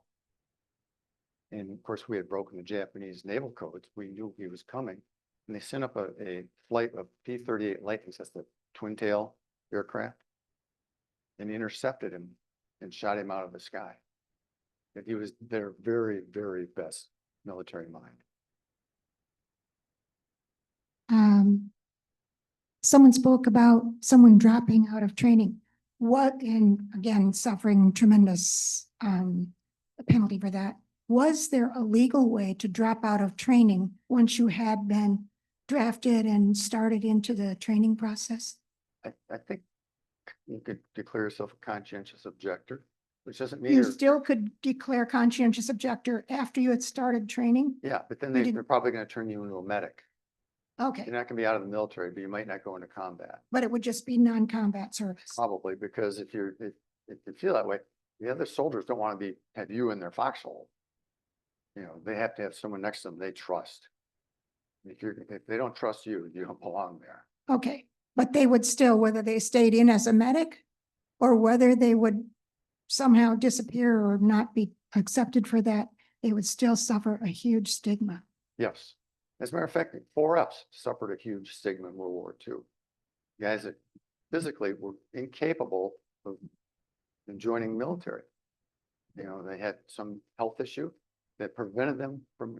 Speaker 2: And of course, we had broken the Japanese naval codes. We knew he was coming. And they sent up a flight of P-38 Lightnings, that's the twin tail aircraft, and intercepted him and shot him out of the sky. And he was their very, very best military mind.
Speaker 5: Someone spoke about someone dropping out of training. And again, suffering tremendous penalty for that. Was there a legal way to drop out of training once you had been drafted and started into the training process?
Speaker 2: I think you could declare yourself a conscientious objector, which doesn't mean
Speaker 5: You
Speaker 2: you're,
Speaker 5: still could declare conscientious objector after you had started training?
Speaker 2: yeah, but then
Speaker 5: you
Speaker 2: they're
Speaker 5: didn't-
Speaker 2: probably going to turn you into a medic.
Speaker 5: Okay,
Speaker 2: You're not going to be out of the military, but you might not go into combat.
Speaker 5: but it would just be non-combat service.
Speaker 2: Probably because if you feel that way, the other soldiers don't want to have you in their foxhole. You know, they have to have someone next to them they trust. If they don't trust you, you don't belong there.
Speaker 5: Okay, but they would still, whether they stayed in as a medic or whether they would somehow disappear or not be accepted for that, they would still suffer a huge stigma.
Speaker 2: Yes. As a matter of fact, 4Fs suffered a huge stigma in World War II. Guys that physically were incapable of joining military. You know, they had some health issue that prevented them from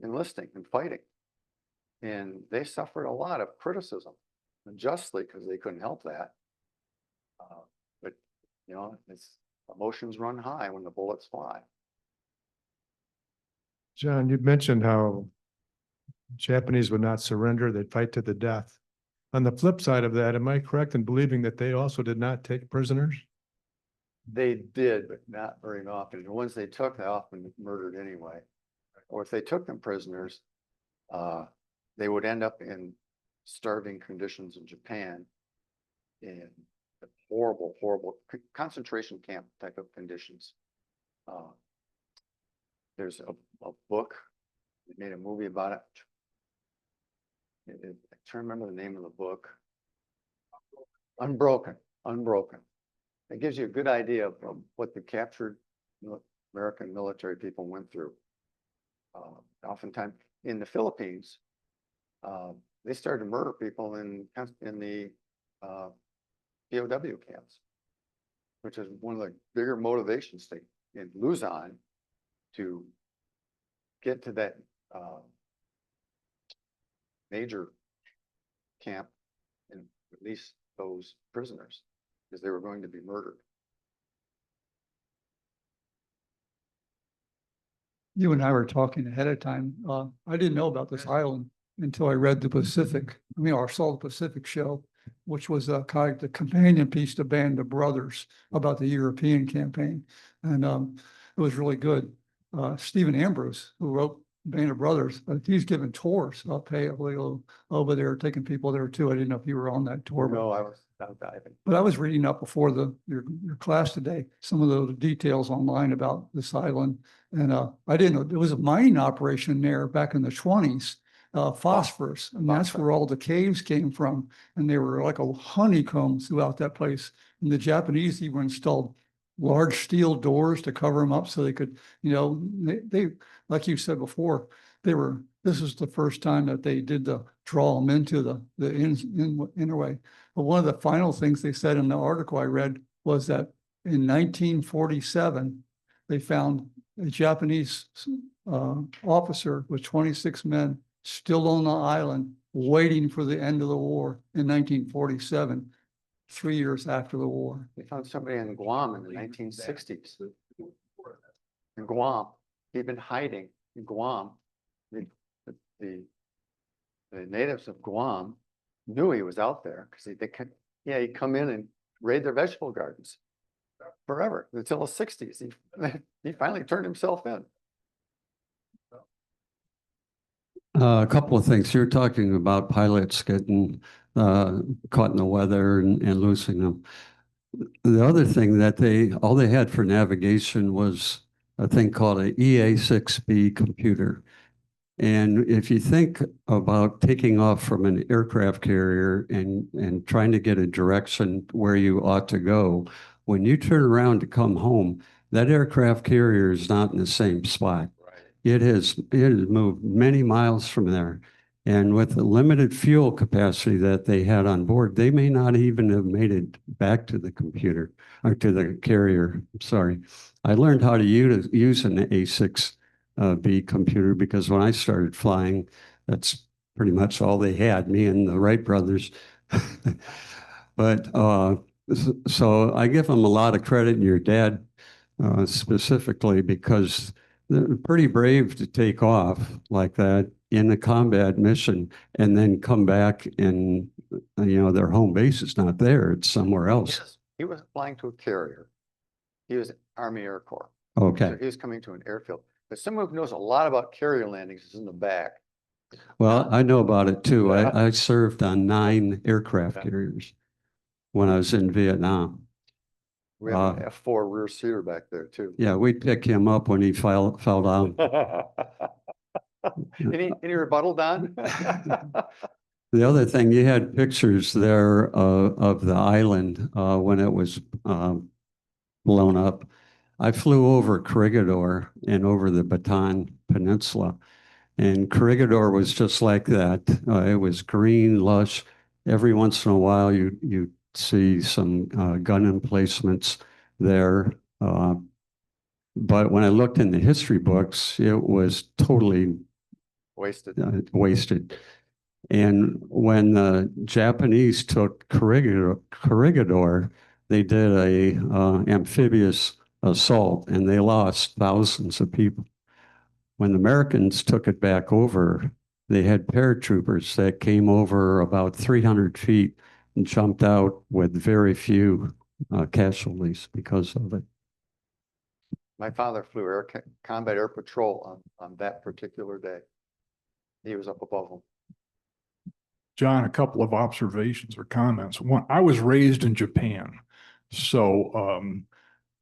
Speaker 2: enlisting and fighting. And they suffered a lot of criticism, and justly, because they couldn't help that. But, you know, emotions run high when the bullets fly.
Speaker 1: John, you mentioned how Japanese would not surrender, they'd fight to the death. On the flip side of that, am I correct in believing that they also did not take prisoners?
Speaker 2: They did, but not very often. The ones they took, they often murdered anyway. Or if they took them prisoners, they would end up in starving conditions in Japan, in horrible, horrible concentration camp type of conditions. There's a book, they made a movie about it. I'm trying to remember the name of the book. Unbroken. It gives you a good idea of what the captured American military people went through. Oftentimes in the Philippines, they started to murder people in the POW camps, which is one of the bigger motivations in Luzon to get to that major camp and release those prisoners, because they were going to be murdered.
Speaker 10: you and I were talking ahead of time. I didn't know about this island until I read the Pacific, or saw the Pacific show, which was kind of the companion piece to Band of Brothers about the European campaign. And it was really good. Stephen Ambrose, who wrote Band of Brothers, he's given tours of Peleliu over there, taking people there too. I didn't know if you were on that tour.
Speaker 2: No, I was down diving.
Speaker 10: But I was reading up before your class today, some of the details online about this island. And I didn't know there was a mining operation there back in the 20s, phosphorus. And that's where all the caves came from. And they were like a honeycomb throughout that place. And the Japanese even installed large steel doors to cover them up so they could, they like you said before, this is the first time that they did draw them into the inner way. But one of the final things they said in the article I read was that in 1947, they found a Japanese officer with 26 men still on the island waiting for the end of the war in 1947, 3 years after the war.
Speaker 2: They found somebody in Guam in the 1960s. In Guam, he'd been hiding in Guam. The natives of Guam knew he was out there because he'd come in and raid their vegetable gardens forever until the 60s. He finally turned himself in.
Speaker 3: A couple of things. You're talking about pilots getting caught in the weather and losing them. The other thing that all they had for navigation was a thing called an EA-6B computer. And if you think about taking off from an aircraft carrier and trying to get a direction where you ought to go, when you turn around to come home, that aircraft carrier is not in the same spot.
Speaker 2: Right.
Speaker 3: It has moved many miles from there. And with the limited fuel capacity that they had on board, they may not even have made it back to the computer or to the carrier. Sorry. I learned how to use an A6B computer because when I started flying, that's pretty much all they had, me and the Wright brothers. But so I give them a lot of credit, and your dad specifically, because they're pretty brave to take off like that in a combat mission and then come back and, their home base is not there. It's somewhere else.
Speaker 2: He was flying to a carrier. He was Army Air Corps.
Speaker 3: Okay.
Speaker 2: So he was coming to an airfield. But someone who knows a lot about carrier landings is in the back.
Speaker 3: Well, I know about it too.
Speaker 2: Yeah.
Speaker 3: I served on 9 aircraft
Speaker 2: Yeah.
Speaker 3: carriers when I was in Vietnam.
Speaker 2: We have an F4 rear seater back there too.
Speaker 3: Yeah, we'd pick him up when he fell down.
Speaker 2: Any rebuttal, Don?
Speaker 3: The other thing, you had pictures there of the island when it was blown up. I flew over Corregidor and over the Bataan Peninsula, and Corregidor was just like that. It was green, lush. Every once in a while, you see some gun emplacements there. But when I looked in the history books, it was totally wasted. And when the Japanese took Corregidor, they did a amphibious assault, and they lost thousands of people. When the Americans took it back over, they had paratroopers that came over about 300 feet and jumped out with very few casualties because of it.
Speaker 2: My father flew combat air patrol on that particular day. He was up above them.
Speaker 11: John, a couple of observations or comments. One, I was raised in Japan. So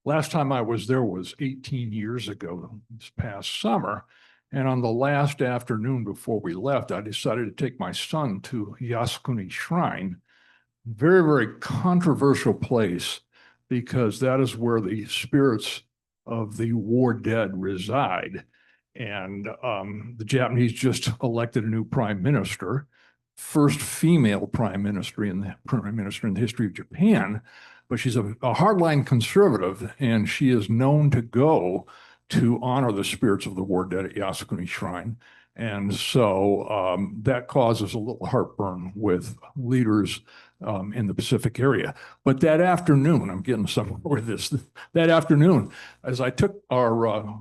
Speaker 11: last time I was there was 18 years ago, this past summer. And on the last afternoon before we left, I decided to take my son to Yasukuni Shrine. Very, very controversial place because that is where the spirits of the war dead reside. And the Japanese just elected a new prime minister, first female prime minister in the history of Japan. But she's a hardline conservative, and she is known to go to honor the spirits of the war dead at Yasukuni Shrine. And so that causes a little heartburn with leaders in the Pacific area. But that afternoon, I'm getting somewhere with this, that afternoon, as I took our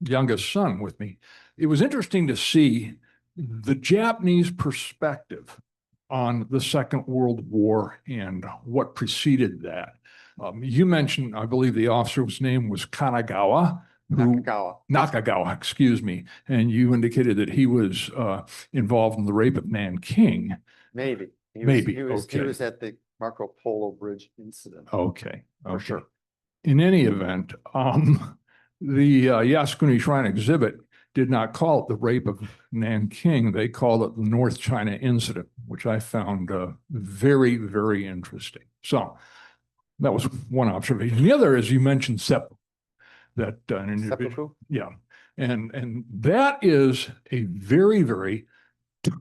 Speaker 11: youngest son with me, it was interesting to see the Japanese perspective on the Second World War and what preceded that. You mentioned, I believe the officer's name was Kanagawa. Nakagawa, excuse me. And you indicated that he was involved in the rape of Nanking.
Speaker 2: Maybe.
Speaker 11: Maybe,
Speaker 2: He
Speaker 11: okay.
Speaker 2: was at the Marco Polo Bridge incident.
Speaker 11: Okay,
Speaker 2: For
Speaker 11: okay.
Speaker 2: sure.
Speaker 11: In any event, the Yasukuni Shrine exhibit did not call it the rape of Nanking. They called it the North China incident, which I found very, very interesting. So that was one observation. The other is you mentioned seppuku. That an individual,
Speaker 2: Seppuku?
Speaker 11: yeah, and that is a very, very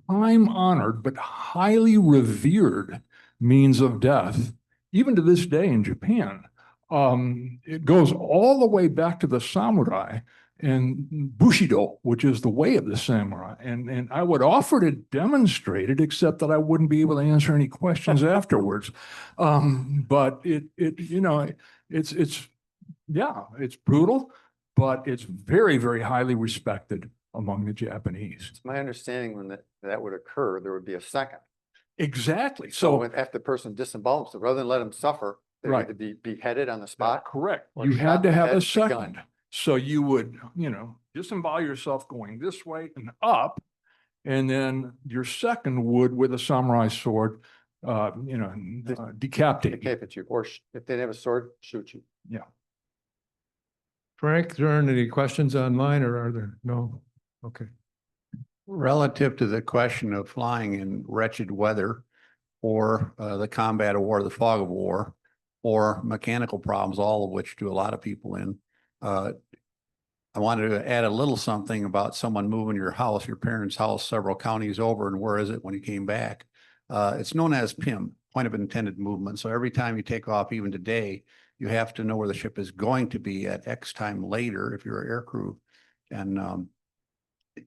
Speaker 11: time-honored but highly revered means of death, even to this day in Japan. It goes all the way back to the samurai and Bushido, which is the way of the samurai. And I would offer to demonstrate it, except that I wouldn't be able to answer any questions afterwards. But it's brutal, but it's very, very highly respected among the Japanese.
Speaker 2: It's my understanding when that would occur, there would be a second.
Speaker 11: Exactly.
Speaker 2: So
Speaker 11: So,
Speaker 2: when after the person disembowels, so rather than let him suffer, they
Speaker 11: Right.
Speaker 2: had to be beheaded on the spot.
Speaker 11: correct.
Speaker 2: or
Speaker 11: You
Speaker 2: shot
Speaker 11: had
Speaker 2: in
Speaker 11: to
Speaker 2: the
Speaker 11: have
Speaker 2: head
Speaker 11: a
Speaker 2: with a gun.
Speaker 11: second. So you would, disembowel yourself going this way and up, and then your second would, with a samurai sword, decapitate you.
Speaker 2: Decapitate you, or if they didn't have a sword, shoot you.
Speaker 1: Frank, there aren't any questions online, or are there? No? Okay.
Speaker 9: Relative to the question of flying in wretched weather or the combat of war, the fog of war, or mechanical problems, all of which do a lot of people in. I wanted to add a little something about someone moving your house, your parents' house, several counties over, and where is it when you came back? It's known as PIM, point of intended movement. So every time you take off, even today, you have to know where the ship is going to be at X time later if you're an air crew. And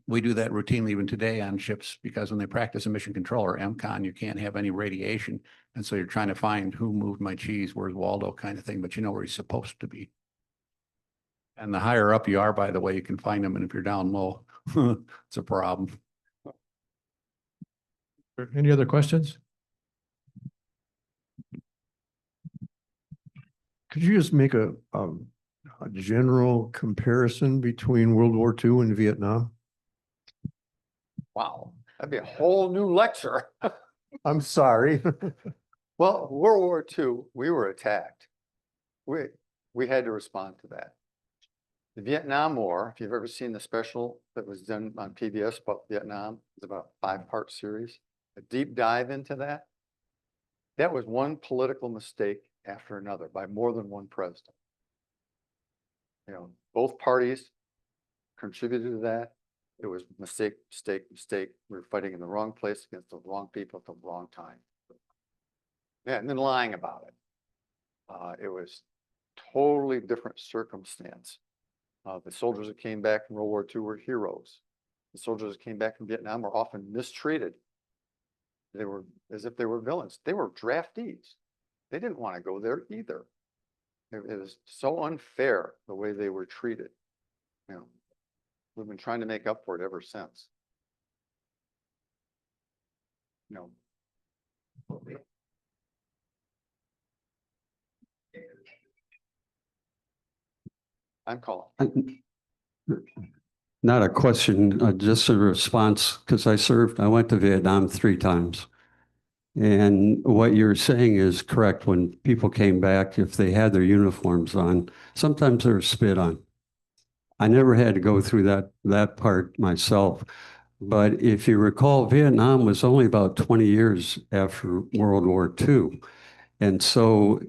Speaker 9: we do that routinely even today on ships, because when they practice a mission control or MCON, you can't have any radiation. And so you're trying to find who moved my cheese, where's Waldo kind of thing, but you know where he's supposed to be. And the higher up you are, by the way, you can find them. And if you're down low, it's a problem.
Speaker 1: Any other questions? Could you just make a general comparison between World War II and Vietnam?
Speaker 2: Wow, that'd be a whole new lecture.
Speaker 1: I'm sorry.
Speaker 2: Well, World War II, we were attacked. We had to respond to that. The Vietnam War, if you've ever seen the special that was done on PBS about Vietnam, it's about a 5-part series, a deep dive into that. That was one political mistake after another by more than one president. Both parties contributed to that. It was mistake. We were fighting in the wrong place against the wrong people at the wrong time. Yeah, and then lying about it. It was totally different circumstance. The soldiers that came back from World War II were heroes. The soldiers that came back from Vietnam were often mistreated. They were as if they were villains. They were draftees. They didn't want to go there either. It was so unfair the way they were treated. We've been trying to make up for it ever since. I'm calling.
Speaker 3: Not a question, just a response, because I went to Vietnam 3 times. And what you're saying is correct. When people came back, if they had their uniforms on, sometimes they were spit on. I never had to go through that part myself. But if you recall, Vietnam was only about 20 years after World War II. And so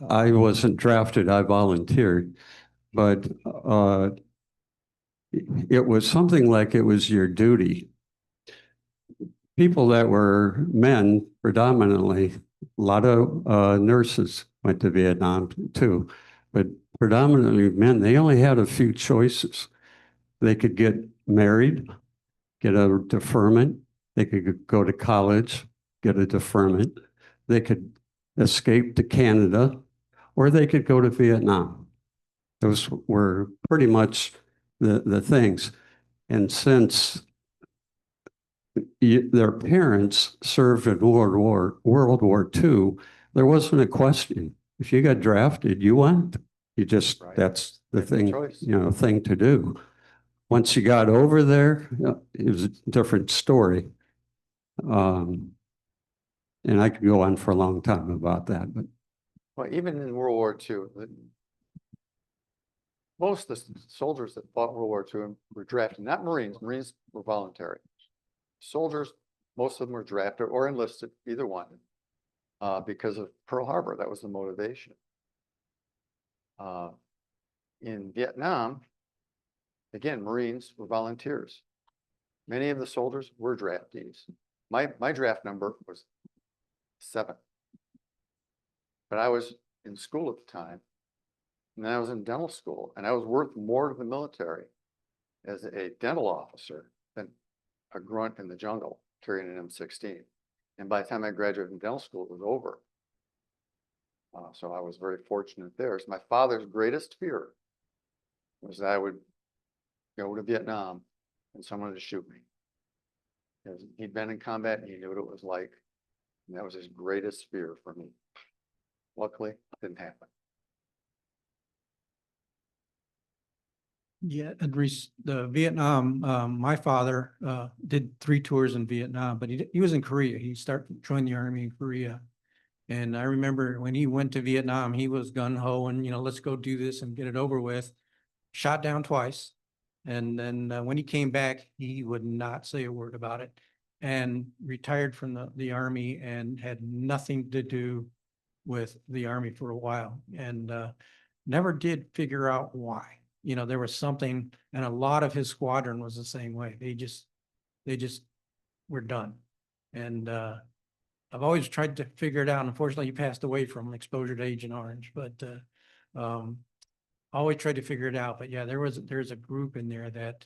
Speaker 3: I wasn't drafted, I volunteered. But it was something like it was your duty. People that were men, predominantly, a lot of nurses went to Vietnam too, but predominantly men, they only had a few choices. They could get married, get a deferment. They could go to college, get a deferment. They could escape to Canada, or they could go to Vietnam. Those were pretty much the things. And since their parents served in World War II, there wasn't a question. If you got drafted, you went. You just,
Speaker 2: Right.
Speaker 3: that's the
Speaker 2: Make the
Speaker 3: thing,
Speaker 2: choice.
Speaker 3: thing to do. Once you got over there, it was a different story. And I could go on for a long time about that, but
Speaker 2: Well, even in World War II, most of the soldiers that fought World War II were drafted, not Marines. Marines were voluntary. Soldiers, most of them were drafted or enlisted, either one, because of Pearl Harbor. That was the motivation. In Vietnam, again, Marines were volunteers. Many of the soldiers were draftees. My draft number was 7. But I was in school at the time, and then I was in dental school, and I was worth more to the military as a dental officer than a grunt in the jungle carrying an M16. And by the time I graduated from dental school, it was over. So I was very fortunate there. So my father's greatest fear was that I would go to Vietnam and someone would shoot me. Because he'd been in combat and he knew what it was like. And that was his greatest fear for me. Luckily, it didn't happen.
Speaker 6: Yeah, and the Vietnam, my father did 3 tours in Vietnam, but he was in Korea. He joined the army in Korea. And I remember when he went to Vietnam, he was gung-ho and, let's go do this and get it over with. Shot down twice. And then when he came back, he would not say a word about it and retired from the army and had nothing to do with the army for a while and never did figure out why. There was something, and a lot of his squadron was the same way. They just were done. And I've always tried to figure it out. Unfortunately, he passed away from exposure to Agent Orange, but always tried to figure it out. But yeah, there's a group in there that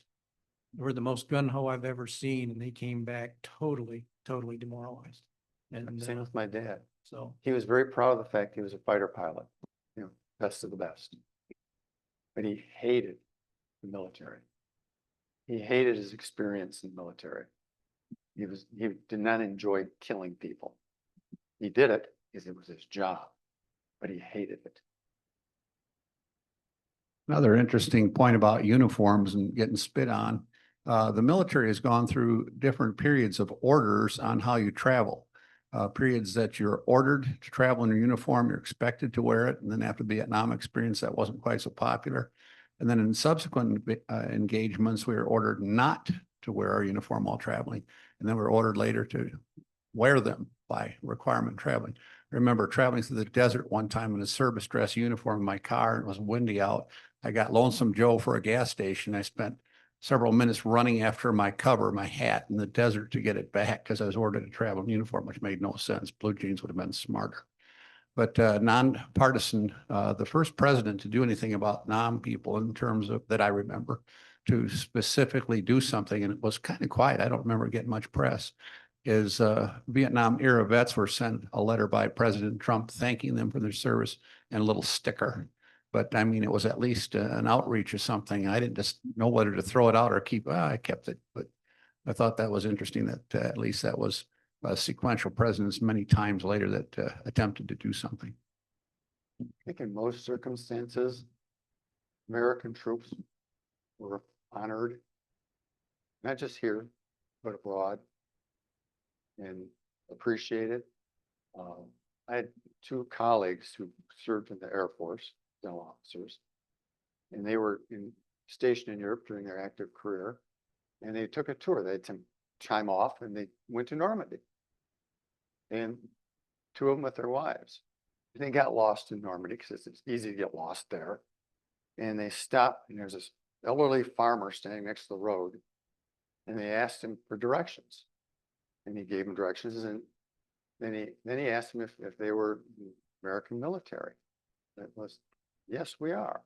Speaker 6: were the most gung-ho I've ever seen, and they came back totally demoralized. And
Speaker 2: Same with my dad.
Speaker 6: so
Speaker 2: He was very proud of the fact he was a fighter pilot, best of the best. But he hated the military. He hated his experience in the military. He did not enjoy killing people. He did it because it was his job, but he hated it.
Speaker 9: Another interesting point about uniforms and getting spit on. The military has gone through different periods of orders on how you travel. Periods that you're ordered to travel in your uniform, you're expected to wear it. And then after the Vietnam experience, that wasn't quite so popular. And then in subsequent engagements, we were ordered not to wear our uniform while traveling. And then we were ordered later to wear them by requirement traveling. I remember traveling through the desert one time in a service dress uniform in my car, and it was windy out. I got Lonesome Joe for a gas station. I spent several minutes running after my cover, my hat in the desert to get it back because I was ordered to travel in uniform, which made no sense. Blue jeans would have been smarter. But nonpartisan, the first president to do anything about non-people in terms of that I remember to specifically do something, and it was kind of quiet. I don't remember getting much press, is Vietnam era vets were sent a letter by President Trump thanking them for their service and a little sticker. But I mean, it was at least an outreach or something. I didn't just know whether to throw it out or keep, I kept it. But I thought that was interesting that at least that was sequential presidents many times later that attempted to do something.
Speaker 2: I think in most circumstances, American troops were honored, not just here, but abroad, and appreciated. I had 2 colleagues who served in the Air Force, dental officers, and they were stationed in Europe during their active career, and they took a tour. They had some time off, and they went to Normandy, and 2 of them with their wives. They got lost in Normandy because it's easy to get lost there, and they stopped, and there's this elderly farmer standing next to the road, and they asked him for directions, and he gave them directions, and then he asked them if they were American military. It was, yes, we are.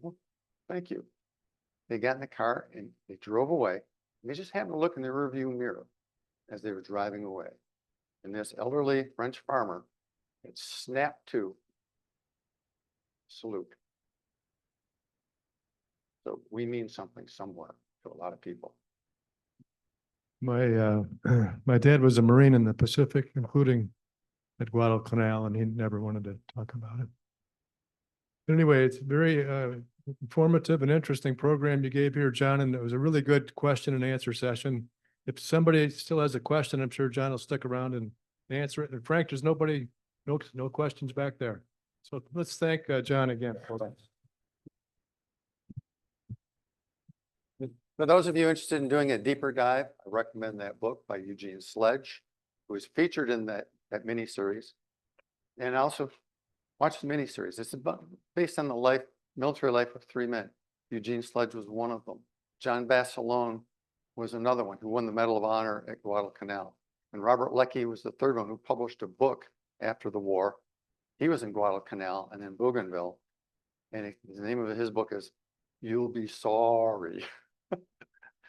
Speaker 2: Well, thank you. They got in the car and they drove away. And they just happened to look in the rearview mirror as they were driving away. And this elderly French farmer had snapped to salute. So we mean something somewhere to a lot of people.
Speaker 1: My, my dad was a Marine in the Pacific, including at Guadalcanal, and he never wanted to talk about it. But anyway, it's very informative and interesting program you gave here, John, and it was a really good question and answer session. If somebody still has a question, I'm sure John will stick around and answer it. And Frank, there's no questions back there. So let's thank John again. Hold on.
Speaker 2: For those of you interested in doing a deeper dive, I recommend that book by Eugene Sledge, who is featured in that miniseries. And also watch the miniseries. It's based on the military life of 3 men. Eugene Sledge was one of them. John Basilone was another one who won the Medal of Honor at Guadalcanal. And Robert Leckie was the third one who published a book after the war. He was in Guadalcanal and then Bougainville. And the name of his book is You'll Be Sorry,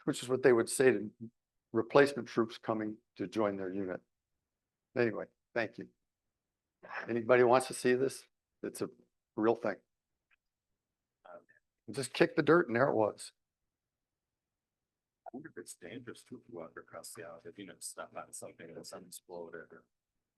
Speaker 2: which is what they would say to replacement troops coming to join their unit. Anyway, thank you. Anybody wants to see this? It's a real thing. Just kick the dirt and there it was.
Speaker 7: I wonder if it's dangerous to walk across the aisle if you know step on something that's unexploded or